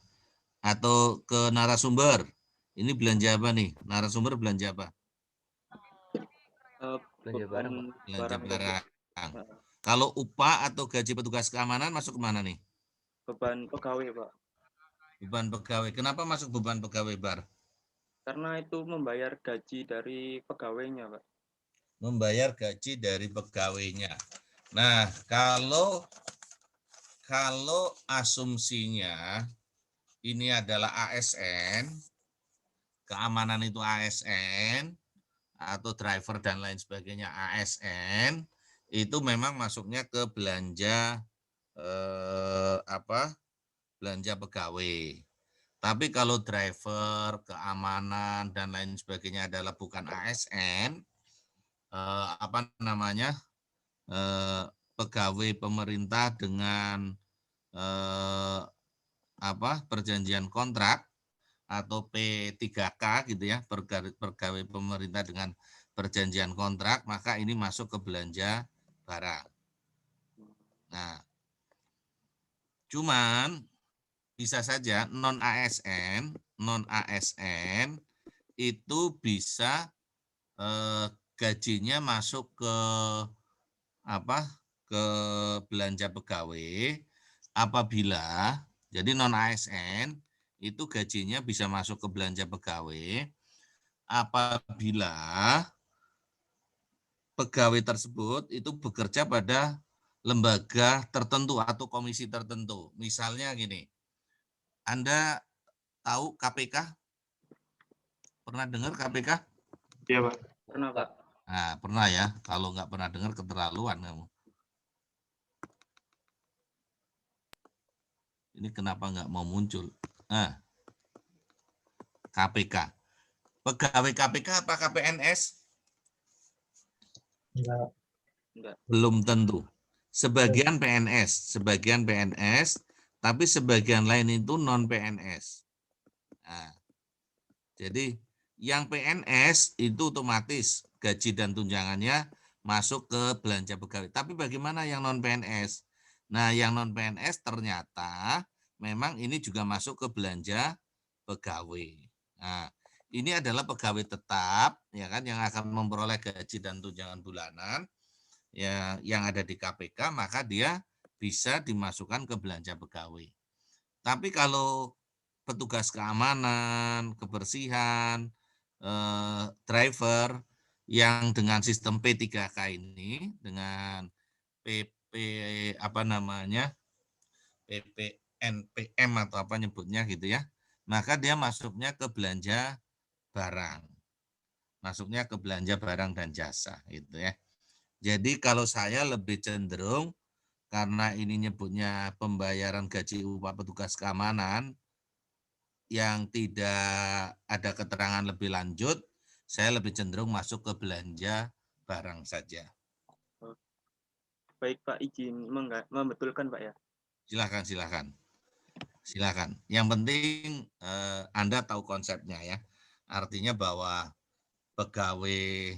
Atau ke narasumber, ini belanja apa nih? Narasumber belanja apa? Belanja barang, Pak. Belanja barang. Kalau upah atau gaji petugas keamanan masuk kemana nih? Beban pegawai, Pak. Beban pegawai. Kenapa masuk beban pegawai, Bar? Karena itu membayar gaji dari pegawainya, Pak. Membayar gaji dari pegawainya. Nah, kalau asumsinya ini adalah ASN, keamanan itu ASN, atau driver dan lain sebagainya ASN, itu memang masuknya ke belanja belanja pegawai. Tapi kalau driver, keamanan dan lain sebagainya adalah bukan ASN, apa namanya, pegawai pemerintah dengan apa perjanjian kontrak atau P3K gitu ya, pegawai pemerintah dengan perjanjian kontrak, maka ini masuk ke belanja barang. Nah, cuman bisa saja non ASN itu bisa gajinya masuk ke apa? Ke belanja pegawai apabila jadi non ASN itu gajinya bisa masuk ke belanja pegawai apabila pegawai tersebut itu bekerja pada lembaga tertentu atau komisi tertentu. Misalnya gini, Anda tahu KPK? Pernah dengar KPK? Iya, Pak. Pernah, Pak. Nah, pernah ya. Kalau nggak pernah dengar keterlaluan kamu. Ini kenapa nggak mau muncul? Nah, KPK. Pegawai KPK apakah PNS? Enggak. Belum tentu. Sebagian PNS, tapi sebagian lain itu non PNS. Nah, jadi yang PNS itu otomatis gaji dan tunjangannya masuk ke belanja pegawai. Tapi bagaimana yang non PNS? Nah, yang non PNS ternyata memang ini juga masuk ke belanja pegawai. Nah, ini adalah pegawai tetap ya kan yang akan memperoleh gaji dan tunjangan bulanan ya yang ada di KPK, maka dia bisa dimasukkan ke belanja pegawai. Tapi kalau petugas keamanan, kebersihan, driver yang dengan sistem P3K ini dengan PP apa namanya PPNPM atau apa nyebutnya gitu ya, maka dia masuknya ke belanja barang, masuknya ke belanja barang dan jasa gitu ya. Jadi kalau saya lebih cenderung karena ini nyebutnya pembayaran gaji upah petugas keamanan yang tidak ada keterangan lebih lanjut, saya lebih cenderung masuk ke belanja barang saja. Baik Pak, izin membetulkan Pak ya. Silakan. Yang penting Anda tahu konsepnya ya. Artinya bahwa pegawai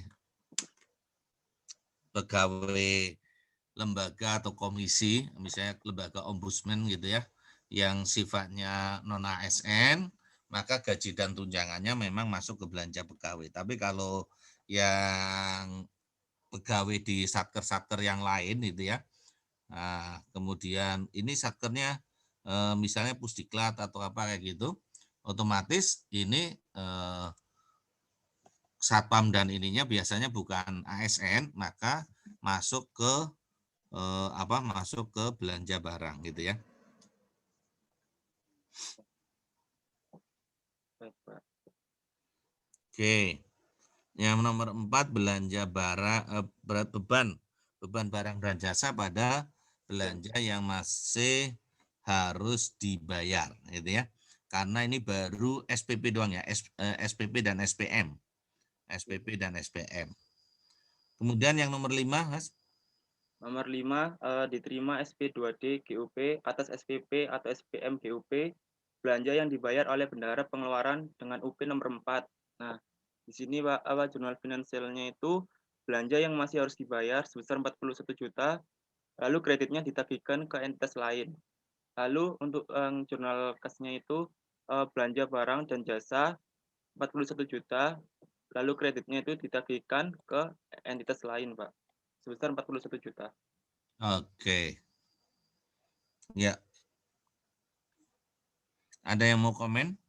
lembaga atau komisi, misalnya lembaga ombudsman gitu ya, yang sifatnya non ASN, maka gaji dan tunjangannya memang masuk ke belanja pegawai. Tapi kalau yang pegawai di satker-satker yang lain gitu ya, nah, kemudian ini satkernya misalnya Pusdiklat atau apa kayak gitu, otomatis ini satpam dan ininya biasanya bukan ASN, maka masuk ke masuk ke belanja barang gitu ya. Oke. Yang nomor 4 belanja barang beban barang dan jasa pada belanja yang masih harus dibayar gitu ya. Karena ini baru SPP doang ya, SPP dan SPM. SPP dan SPM. Kemudian yang nomor 5, Mas. Nomor 5, diterima SP2D GUP atas SPP atau SPM GUP belanja yang dibayar oleh bendahara pengeluaran dengan UP nomor 4. Nah, di sini Pak, jurnal finansialnya itu belanja yang masih harus dibayar sebesar 41 juta, lalu kreditnya ditagihkan ke entitas lain. Lalu untuk jurnal kasnya itu belanja barang dan jasa 41 juta, lalu kreditnya itu ditagihkan ke entitas lain, Pak, sebesar 41 juta. Oke. Ya. Ada yang mau komen?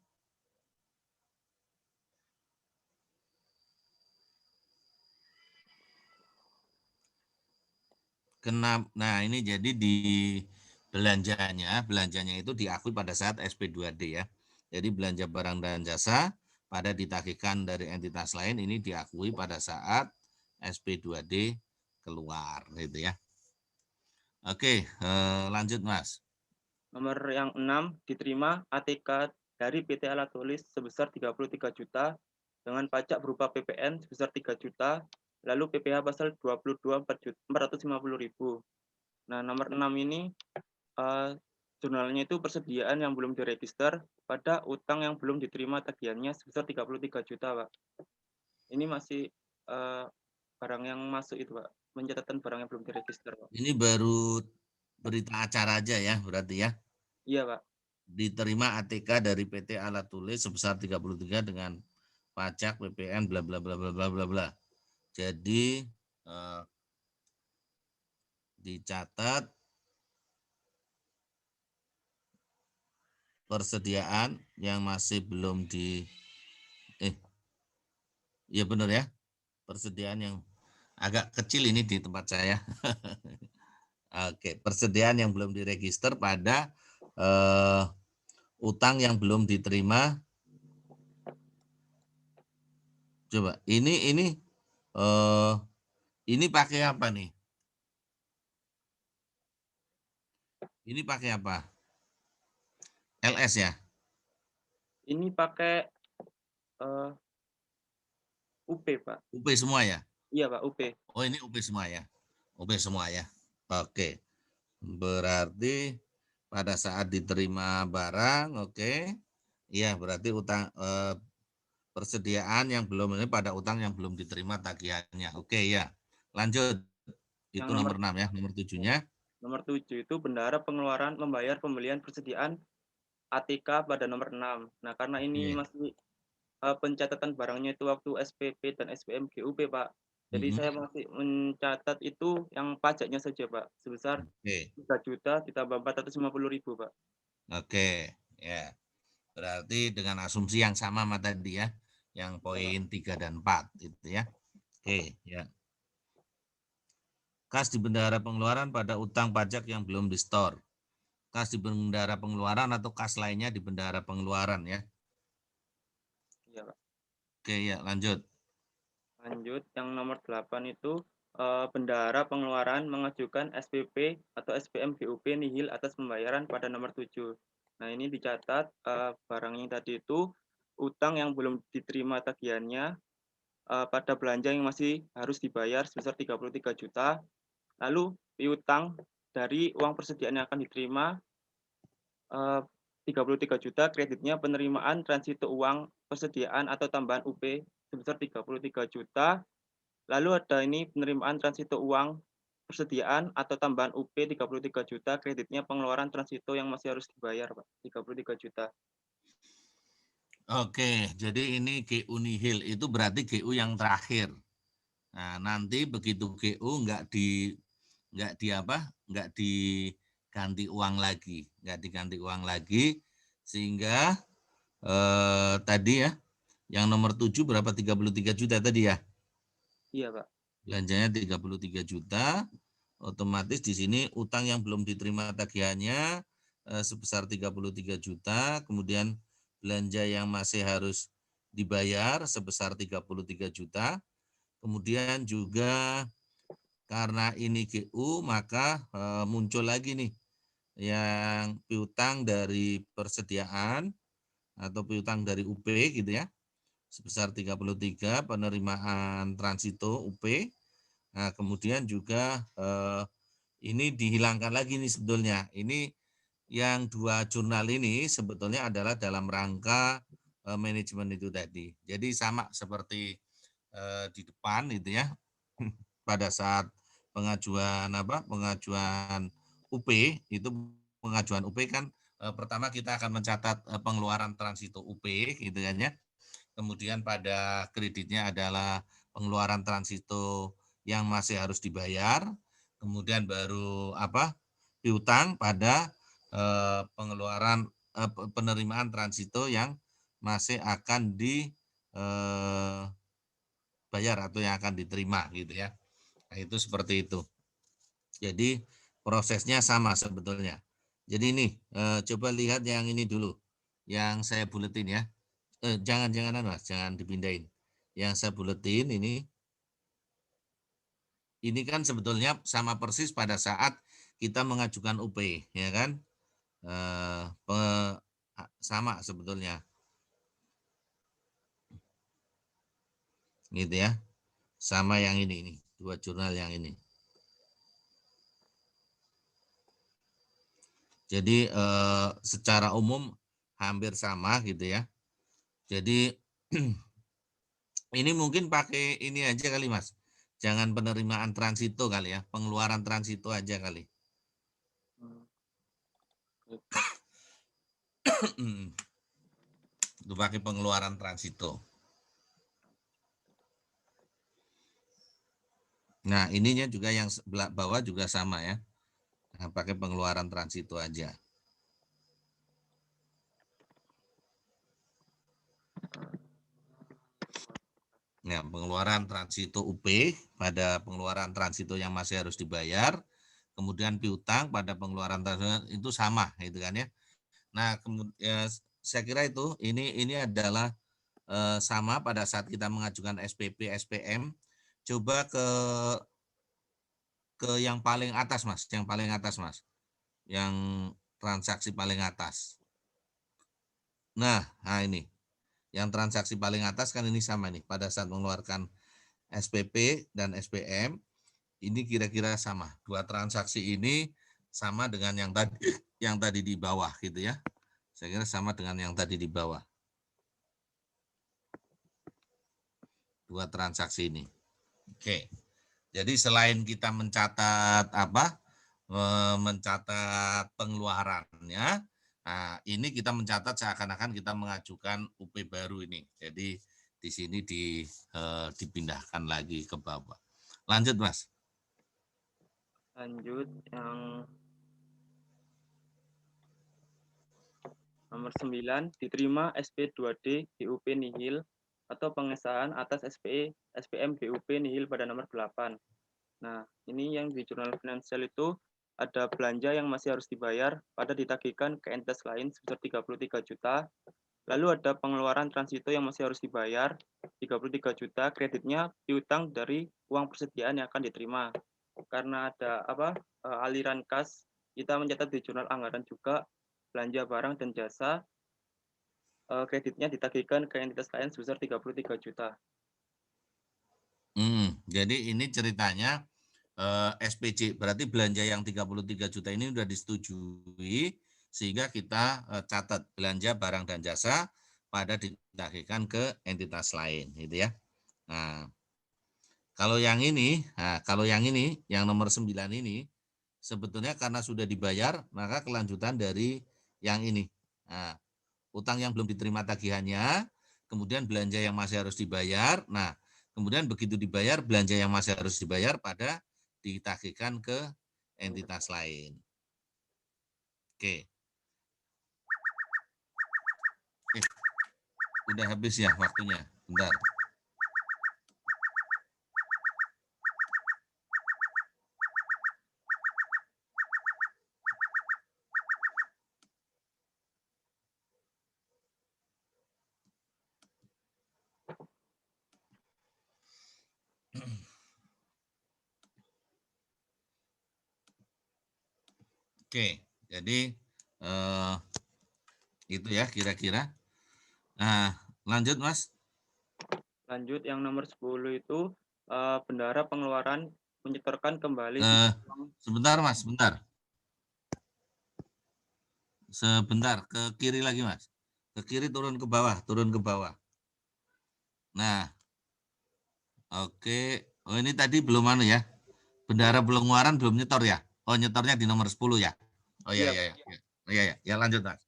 Nah, ini jadi di belanjanya itu diakui pada saat SP2D ya. Jadi belanja barang dan jasa pada ditagihkan dari entitas lain ini diakui pada saat SP2D keluar gitu ya. Oke, lanjut Mas. Nomor yang 6 diterima ATK dari PT Alat Tulis sebesar 33 juta dengan pajak berupa PPN sebesar 3 juta, lalu PPh pasal 22 450.000. Nah, nomor 6 ini jurnalnya itu persediaan yang belum diregister pada utang yang belum diterima tagihannya sebesar 33 juta, Pak. Ini masih barang yang masuk itu, Pak. Pencatatan barang yang belum diregister, Pak. Ini baru berita acara aja ya, berarti ya. Iya, Pak. Diterima ATK dari PT Alat Tulis sebesar 33 dengan pajak PPN bla bla bla bla bla bla bla. Jadi dicatat persediaan yang masih belum iya benar ya. Persediaan yang agak kecil ini di tempat saya. Oke, persediaan yang belum diregister pada utang yang belum diterima. Coba ini pakai apa nih? Ini pakai apa? LS ya? Ini pakai UP, Pak. UP semua ya? Iya, Pak, UP. Oh, ini UP semua ya? UP semua ya? Oke. Berarti pada saat diterima barang, oke. Iya, berarti utang persediaan yang belum ini pada utang yang belum diterima tagihannya. Oke ya. Lanjut. Itu nomor 6 ya, nomor 7-nya. Nomor 7 itu bendahara pengeluaran membayar pembelian persediaan ATK pada nomor 6. Nah, karena ini masih pencatatan barangnya itu waktu SPP dan SPM GUP, Pak. Jadi saya masih mencatat itu yang pajaknya saja, Pak, sebesar 3 juta ditambah 450.000, Pak. Oke, ya. Berarti dengan asumsi yang sama sama tadi ya, yang poin 3 dan 4 itu ya. Oke, ya. Kas di bendahara pengeluaran pada utang pajak yang belum di-store. Kas di bendahara pengeluaran atau kas lainnya di bendahara pengeluaran ya. Iya, Pak. Oke, ya, lanjut. Lanjut, yang nomor 8 itu bendahara pengeluaran mengajukan SPP atau SPM GUP nihil atas pembayaran pada nomor 7. Nah, ini dicatat barang yang tadi itu utang yang belum diterima tagihannya pada belanja yang masih harus dibayar sebesar 33 juta. Lalu piutang dari uang persediaan yang akan diterima 33 juta, kreditnya penerimaan transito uang persediaan atau tambahan UP sebesar 33 juta. Lalu ada ini penerimaan transito uang persediaan atau tambahan UP 33 juta, kreditnya pengeluaran transito yang masih harus dibayar, Pak, 33 juta. Oke, jadi ini GU nihil itu berarti GU yang terakhir. Nah, nanti begitu GU nggak diganti uang lagi, sehingga tadi ya, yang nomor 7 berapa 33 juta tadi ya? Iya, Pak. Belanjanya 33 juta, otomatis di sini utang yang belum diterima tagihannya sebesar 33 juta, kemudian belanja yang masih harus dibayar sebesar 33 juta. Kemudian juga karena ini GU maka muncul lagi nih yang piutang dari persediaan atau piutang dari UP gitu ya. Sebesar 33 penerimaan transito UP. Nah, kemudian juga ini dihilangkan lagi nih sebetulnya. Ini yang dua jurnal ini sebetulnya adalah dalam rangka manajemen itu tadi. Jadi sama seperti di depan itu ya. Pada saat pengajuan UP itu pengajuan UP kan pertama kita akan mencatat pengeluaran transito UP gitu kan ya. Kemudian pada kreditnya adalah pengeluaran transito yang masih harus dibayar. Kemudian baru piutang pada pengeluaran penerimaan transito yang masih akan dibayar atau yang akan diterima gitu ya. Nah, itu seperti itu. Jadi prosesnya sama sebetulnya. Jadi ini coba lihat yang ini dulu, yang saya buletin ya. Jangan dipindahin. Yang saya buletin ini kan sebetulnya sama persis pada saat kita mengajukan UP, ya kan? sama sebetulnya. Gitu ya. Sama yang ini, dua jurnal yang ini. Jadi secara umum hampir sama gitu ya. Jadi ini mungkin pakai ini aja kali Mas. Jangan penerimaan transito kali ya, pengeluaran transito aja kali. Itu pakai pengeluaran transito. Nah, ininya juga yang sebelah bawah juga sama ya. Nah, pakai pengeluaran transito aja. Nah, pengeluaran transito UP pada pengeluaran transito yang masih harus dibayar, kemudian piutang pada pengeluaran transito itu sama, gitu kan ya. Nah, kemudian saya kira itu ini adalah sama pada saat kita mengajukan SPP, SPM. Coba ke yang paling atas Mas, yang paling atas Mas, yang transaksi paling atas. Nah ini. Yang transaksi paling atas kan ini sama nih, pada saat mengeluarkan SPP dan SPM, ini kira-kira sama. Dua transaksi ini sama dengan yang tadi di bawah gitu ya. Saya kira sama dengan yang tadi di bawah. Dua transaksi ini. Oke. Jadi selain kita mencatat mencatat pengeluarannya, nah, ini kita mencatat seakan-akan kita mengajukan UP baru ini. Jadi di sini dipindahkan lagi ke bawah. Lanjut, Mas. Lanjut yang nomor 9, diterima SP2D BUP nihil atau pengesahan atas SPM BUP nihil pada nomor 8. Nah, ini yang di jurnal finansial itu ada belanja yang masih harus dibayar pada ditagihkan ke entitas lain sebesar 33 juta. Lalu ada pengeluaran transito yang masih harus dibayar 33 juta, kreditnya piutang dari uang persediaan yang akan diterima. Karena ada aliran kas, kita mencatat di jurnal anggaran juga belanja barang dan jasa, kreditnya ditagihkan ke entitas lain sebesar 33 juta. Jadi ini ceritanya SPC, berarti belanja yang 33 juta ini sudah disetujui, sehingga kita catat belanja barang dan jasa pada ditagihkan ke entitas lain, gitu ya. Nah, kalau yang ini, yang nomor 9 ini, sebetulnya karena sudah dibayar, maka kelanjutan dari yang ini. Nah, utang yang belum diterima tagihannya, kemudian belanja yang masih harus dibayar. Nah, kemudian begitu dibayar, belanja yang masih harus dibayar pada ditagihkan ke entitas lain. Oke. Udah habis ya waktunya. Bentar. Oke, jadi itu ya kira-kira. Nah, lanjut Mas. Lanjut yang nomor 10 itu bendahara pengeluaran menyetorkan kembali. Sebentar Mas, sebentar. Sebentar, ke kiri lagi Mas. Ke kiri turun ke bawah, Nah, oke. Oh ini tadi belum ya. Bendahara pengeluaran belum nyetor ya. Oh nyetornya di nomor 10 ya. Oh iya. Ya lanjut Mas.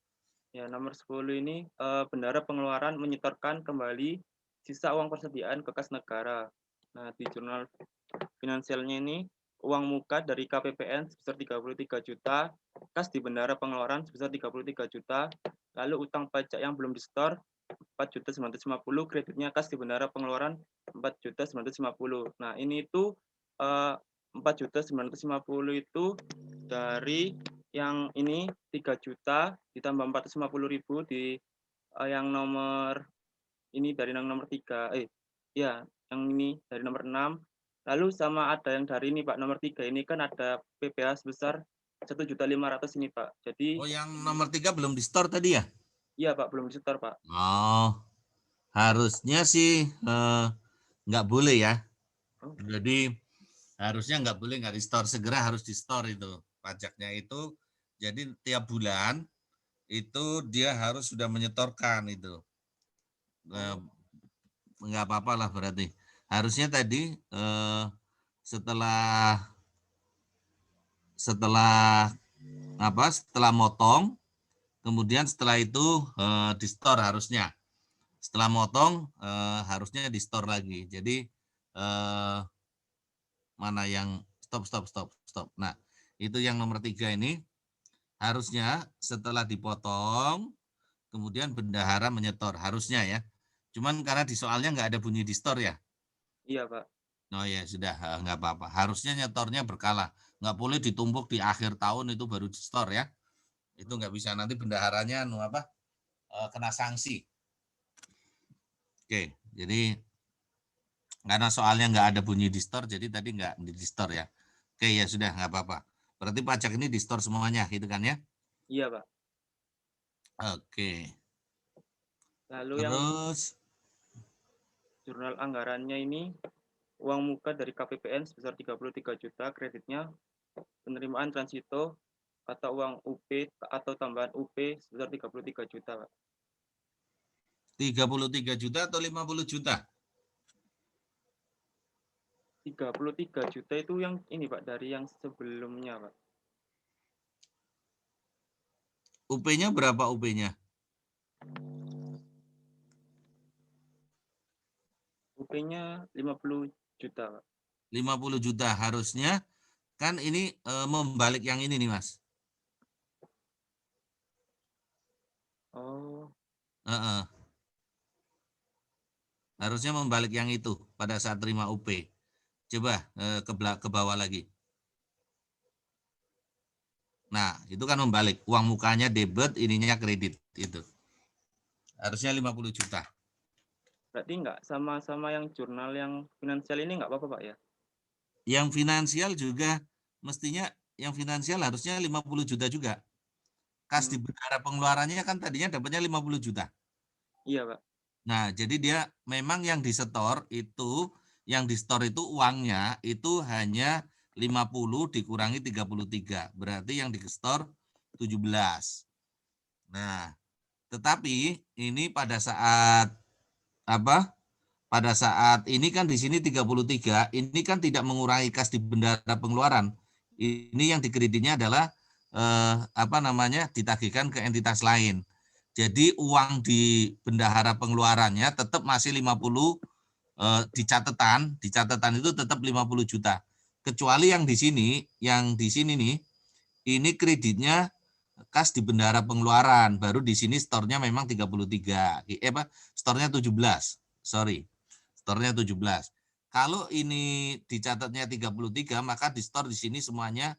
Ya, nomor 10 ini bendahara pengeluaran menyetorkan kembali sisa uang persediaan ke kas negara. Nah, di jurnal finansialnya ini uang muka dari KPPN sebesar 33 juta, kas di bendahara pengeluaran sebesar 33 juta, lalu utang pajak yang belum disetor 4.950, kreditnya kas di bendahara pengeluaran 4.950. Nah, ini itu 4.950 itu dari yang ini 3 juta ditambah 450.000 di yang nomor ini dari yang nomor 3 yang ini dari nomor 6, lalu sama ada yang dari ini Pak nomor 3 ini kan ada PPh sebesar 1.500.000 ini Pak. Jadi yang nomor 3 belum di store tadi ya? Iya Pak, belum disetor Pak. Oh, harusnya sih nggak boleh ya. Jadi harusnya nggak boleh nggak di-store, segera harus di-store itu pajaknya itu. Jadi tiap bulan itu dia harus sudah menyetorkan itu. Nggak apa-apa lah berarti. Harusnya tadi setelah motong, kemudian setelah itu di-store harusnya. Setelah motong harusnya di-store lagi. Jadi mana yang stop. Nah, itu yang nomor 3 ini harusnya setelah dipotong, kemudian bendahara menyetor harusnya ya. Cuman karena di soalnya nggak ada bunyi di-store ya. Iya Pak. Oh ya sudah, nggak apa-apa. Harusnya nyetornya berkala, nggak boleh ditumpuk di akhir tahun itu baru di-store ya. Itu nggak bisa, nanti bendaharanya kena sanksi. Oke, jadi karena soalnya nggak ada bunyi di-store, jadi tadi nggak di-store ya. Oke ya sudah, nggak apa-apa. Berarti pajak ini di-store semuanya, gitu kan ya? Iya Pak. Oke. Lalu yang Terus jurnal anggarannya ini uang muka dari KPPN sebesar 33 juta, kreditnya penerimaan transito atau uang UP atau tambahan UP sebesar 33 juta, Pak. 33 juta atau 50 juta? 33 juta itu yang ini Pak, dari yang sebelumnya Pak. UP-nya berapa UP-nya? UP-nya 50 juta Pak. 50 juta harusnya kan ini membalik yang ini nih Mas. Oh. Harusnya membalik yang itu pada saat terima UP. Coba ke bawah lagi. Nah, itu kan membalik. Uang mukanya debit, ininya kredit. Itu. Harusnya 50 juta. Berarti enggak sama-sama yang jurnal yang finansial ini enggak apa-apa Pak ya? Yang finansial juga mestinya yang finansial harusnya 50 juta juga. Kas di bendahara pengeluarannya kan tadinya dapatnya 50 juta. Iya Pak. Nah, jadi dia memang yang disetor itu, yang di-store itu uangnya itu hanya 50 dikurangi 33. Berarti yang di-store 17. Nah, tetapi ini pada saat pada saat ini kan di sini 33, ini kan tidak mengurangi kas di bendahara pengeluaran. Ini yang dikreditnya adalah ditagihkan ke entitas lain. Jadi uang di bendahara pengeluarannya tetap masih 50 di catatan itu tetap 50 juta. Kecuali yang di sini nih, ini kreditnya kas di bendahara pengeluaran, baru di sini store-nya memang 33. Store-nya 17. Sorry. Store-nya 17. Kalau ini dicatatnya 33, maka di store di sini semuanya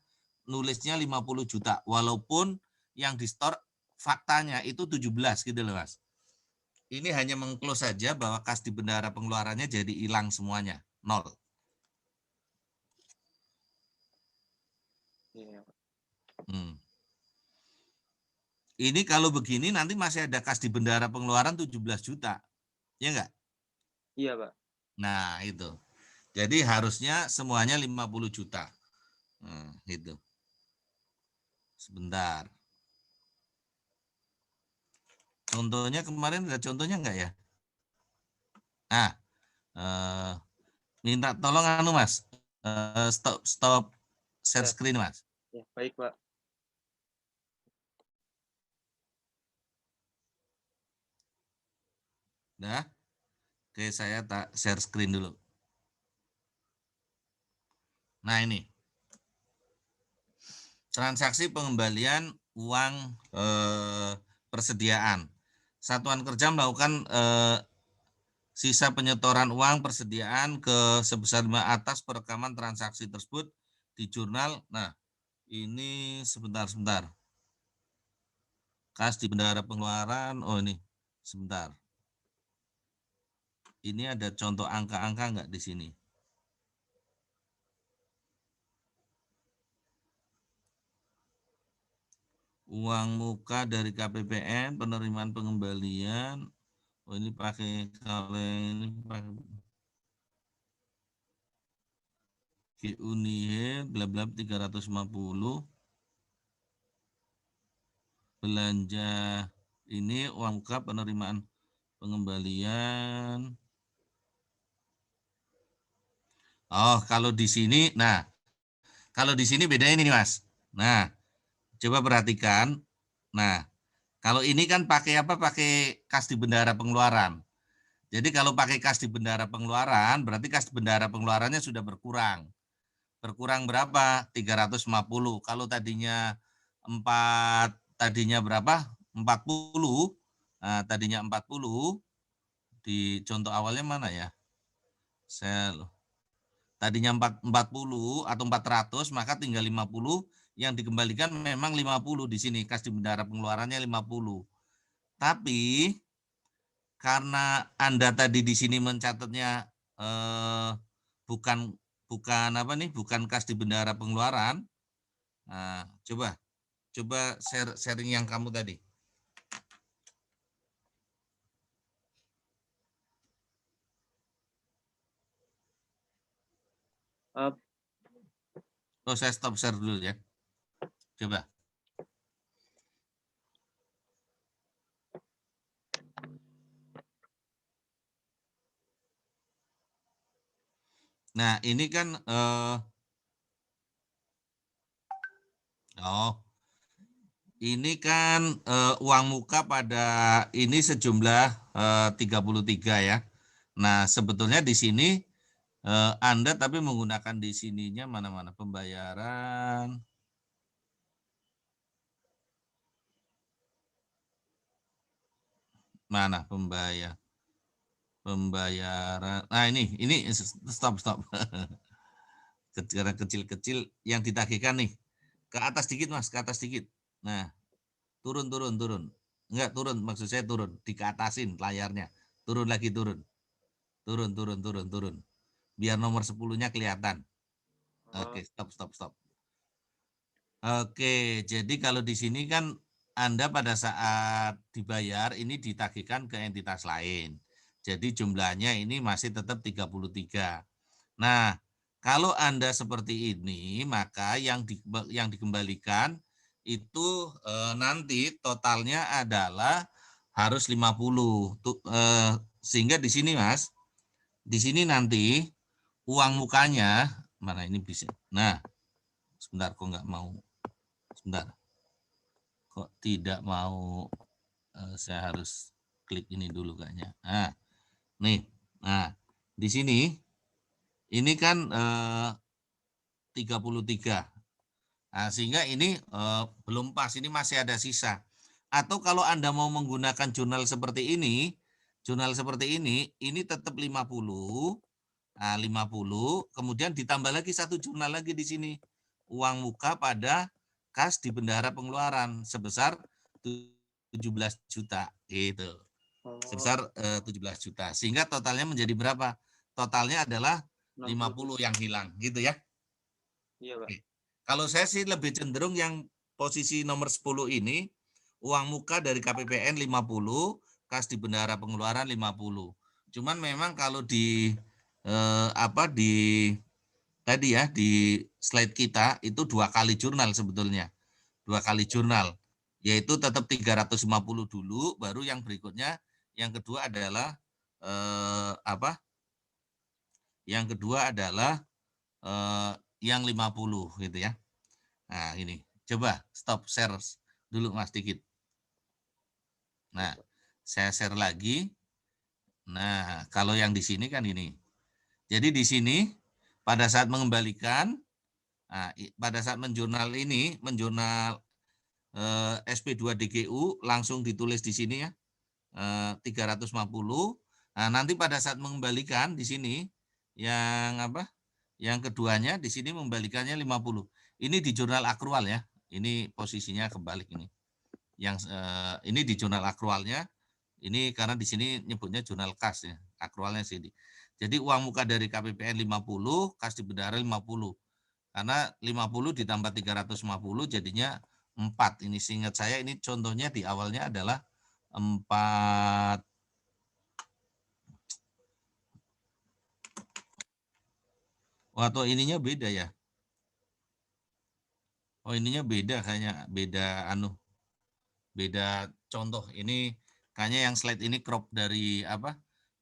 nulisnya 50 juta. Walaupun yang di store faktanya itu 17 gitu loh Mas. Ini hanya meng-close saja bahwa kas di bendahara pengeluarannya jadi hilang semuanya, 0. Ini kalau begini nanti masih ada kas di bendahara pengeluaran 17 juta. Ya enggak? Iya, Pak. Nah, itu. Jadi harusnya semuanya 50 juta. Itu. Sebentar. Contohnya kemarin ada contohnya enggak ya? Nah, minta tolong Mas. Stop share screen Mas. Ya, baik Pak. Nah, oke saya tak share screen dulu. Nah ini. Transaksi pengembalian uang persediaan. Satuan kerja melakukan sisa penyetoran uang persediaan ke sebesar 5 atas perekaman transaksi tersebut di jurnal. Nah, ini sebentar. Kas di bendahara pengeluaran. Oh ini, sebentar. Ini ada contoh angka-angka enggak di sini? Uang muka dari KPPN, penerimaan pengembalian. Oh, ini pakai, kalau ini pakai Unie, bla bla 350. Belanja ini uang muka penerimaan pengembalian. Oh, kalau di sini, nah, kalau di sini bedanya ini, Mas. Nah, coba perhatikan. Nah, kalau ini kan pakai apa? Pakai kas di bendahara pengeluaran. Jadi kalau pakai kas di bendahara pengeluaran, berarti kas di bendahara pengeluarannya sudah berkurang. Berkurang berapa? 350. Kalau tadinya 4, tadinya berapa? 40. Nah, tadinya 40. Di contoh awalnya mana ya? Tadinya 40 atau 400, maka tinggal 50. Yang dikembalikan memang 50 di sini. Kas di bendahara pengeluarannya 50. Tapi karena Anda tadi di sini mencatatnya bukan bukan kas di bendahara pengeluaran. Nah, coba sharing yang kamu tadi. Oh, saya stop share dulu ya. Coba. Nah, ini kan ini kan uang muka pada ini sejumlah 33 ya. Nah, sebetulnya di sini Anda tapi menggunakan di sininya mana-mana pembayaran. Mana pembayaran. Nah, ini stop. Kecil-kecil yang ditagihkan nih. Ke atas dikit, Mas, ke atas dikit. Nah, turun. Enggak turun, maksud saya turun, dikeatasin layarnya. Turun lagi, turun. Turun. Biar nomor 10-nya kelihatan. Oke, stop. Oke, jadi kalau di sini kan Anda pada saat dibayar ini ditagihkan ke entitas lain. Jadi jumlahnya ini masih tetap 33. Nah, kalau Anda seperti ini, maka yang dikembalikan itu nanti totalnya adalah harus 50. Sehingga di sini, Mas, di sini nanti uang mukanya, mana ini bisa. Nah, sebentar kok nggak mau. Sebentar. Kok tidak mau, saya harus klik ini dulu kayaknya. Nah, nih. Nah, di sini ini kan 33. Nah, sehingga ini belum pas, ini masih ada sisa. Atau kalau Anda mau menggunakan jurnal seperti ini ini tetap 50. Nah, 50, kemudian ditambah lagi satu jurnal lagi di sini. Uang muka pada kas di bendahara pengeluaran sebesar 17 juta gitu. Sebesar 17 juta. Sehingga totalnya menjadi berapa? Totalnya adalah 50 yang hilang gitu ya. Iya, Pak. Kalau saya sih lebih cenderung yang posisi nomor 10 ini, uang muka dari KPPN 50, kas di bendahara pengeluaran 50. Cuman memang kalau di tadi ya di slide kita itu 2 kali jurnal sebetulnya. 2 kali jurnal, yaitu tetap 350 dulu, baru yang berikutnya yang kedua adalah Yang kedua adalah yang 50 gitu ya. Nah, ini. Coba stop share dulu Mas dikit. Nah, saya share lagi. Nah, kalau yang di sini kan ini. Jadi di sini pada saat mengembalikan, nah, pada saat menjurnal ini, menjurnal SP2 DGU langsung ditulis di sini ya. 350. Nah, nanti pada saat mengembalikan di sini yang Yang keduanya di sini mengembalikannya 50. Ini di jurnal akrual ya. Ini posisinya kebalik ini. Yang ini di jurnal akrualnya. Ini karena di sini nyebutnya jurnal kas ya. Akrualnya sini. Jadi uang muka dari KPPN 50, kas di bendahara 50. Karena 50 ditambah 350 jadinya 4. Ini seingat saya ini contohnya di awalnya adalah 4. Atau ininya beda ya. Oh, ininya beda kayaknya, beda contoh. Ini kayaknya yang slide ini crop dari apa?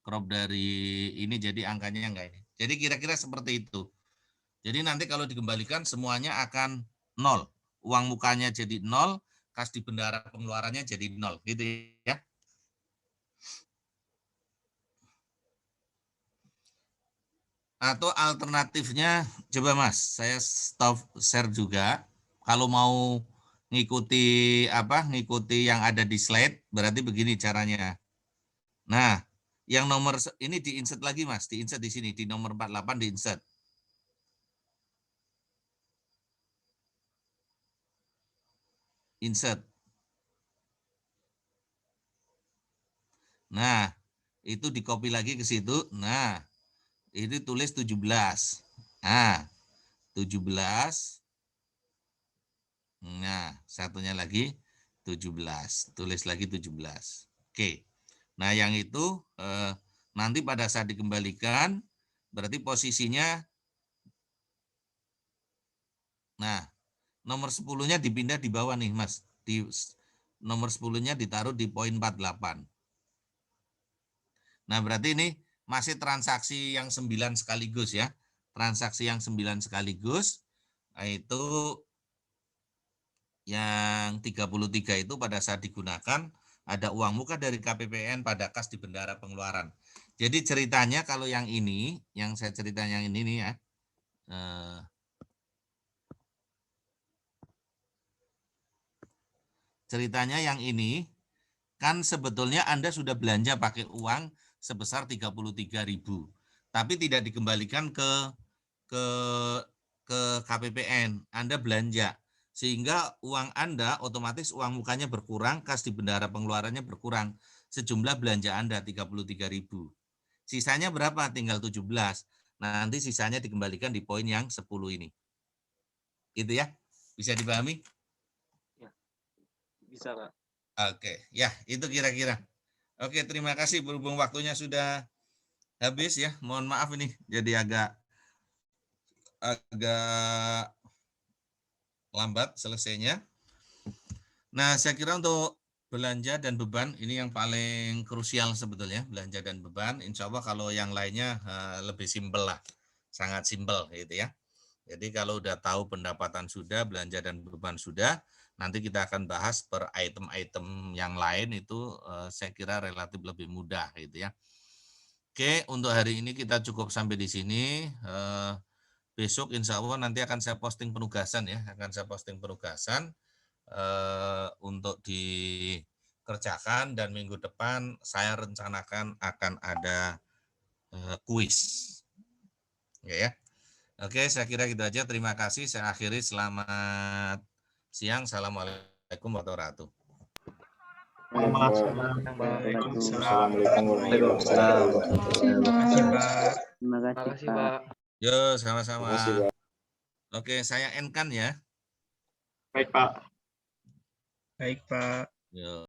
Crop dari ini jadi angkanya enggak ini. Jadi kira-kira seperti itu. Jadi nanti kalau dikembalikan semuanya akan 0. Uang mukanya jadi 0, kas di bendahara pengeluarannya jadi 0, gitu ya. Atau alternatifnya, coba Mas, saya stop share juga. Kalau mau ngikuti ngikuti yang ada di slide, berarti begini caranya. Nah, yang nomor ini di-insert lagi Mas, di-insert di sini, di nomor 48 di-insert. Insert. Nah, itu di-copy lagi ke situ. Nah, ini tulis 17. Nah, 17. Nah, satunya lagi 17. Tulis lagi 17. Oke. Nah, yang itu nanti pada saat dikembalikan, berarti posisinya, nah, nomor 10-nya dipindah di bawah nih, Mas. Di nomor 10-nya ditaruh di poin 48. Nah, berarti ini masih transaksi yang 9 sekaligus ya. Transaksi yang 9 sekaligus, itu yang 33 itu pada saat digunakan, ada uang muka dari KPPN pada kas di bendahara pengeluaran. Jadi ceritanya kalau yang ini, yang saya ceritakan yang ini nih ya, ceritanya yang ini, kan sebetulnya Anda sudah belanja pakai uang sebesar 33.000, tapi tidak dikembalikan ke KPPN. Anda belanja, sehingga uang Anda otomatis uang mukanya berkurang, kas di bendahara pengeluarannya berkurang, sejumlah belanja Anda 33.000. Sisanya berapa? Tinggal 17. Nah, nanti sisanya dikembalikan di poin yang 10 ini. Itu ya, bisa dipahami? Ya, bisa Pak. Oke, ya itu kira-kira. Oke, terima kasih, berhubung waktunya sudah habis ya. Mohon maaf ini jadi agak lambat selesainya. Nah, saya kira untuk belanja dan beban ini yang paling krusial sebetulnya, belanja dan beban. Insya Allah kalau yang lainnya lebih simpel lah, sangat simpel gitu ya. Jadi kalau udah tahu pendapatan sudah, belanja dan beban sudah, nanti kita akan bahas per item-item yang lain itu saya kira relatif lebih mudah gitu ya. Oke, untuk hari ini kita cukup sampai di sini. Besok insya Allah nanti akan saya posting penugasan ya, untuk dikerjakan, dan minggu depan saya rencanakan akan ada kuis. Ya. Oke, saya kira gitu aja. Terima kasih. Saya akhiri. Selamat siang. Assalamualaikum warahmatullahi wabarakatuh. Waalaikumsalam. Terima kasih, Pak. Yo, sama-sama. Oke, saya end-kan ya. Baik, Pak. Baik, Pak. Yo.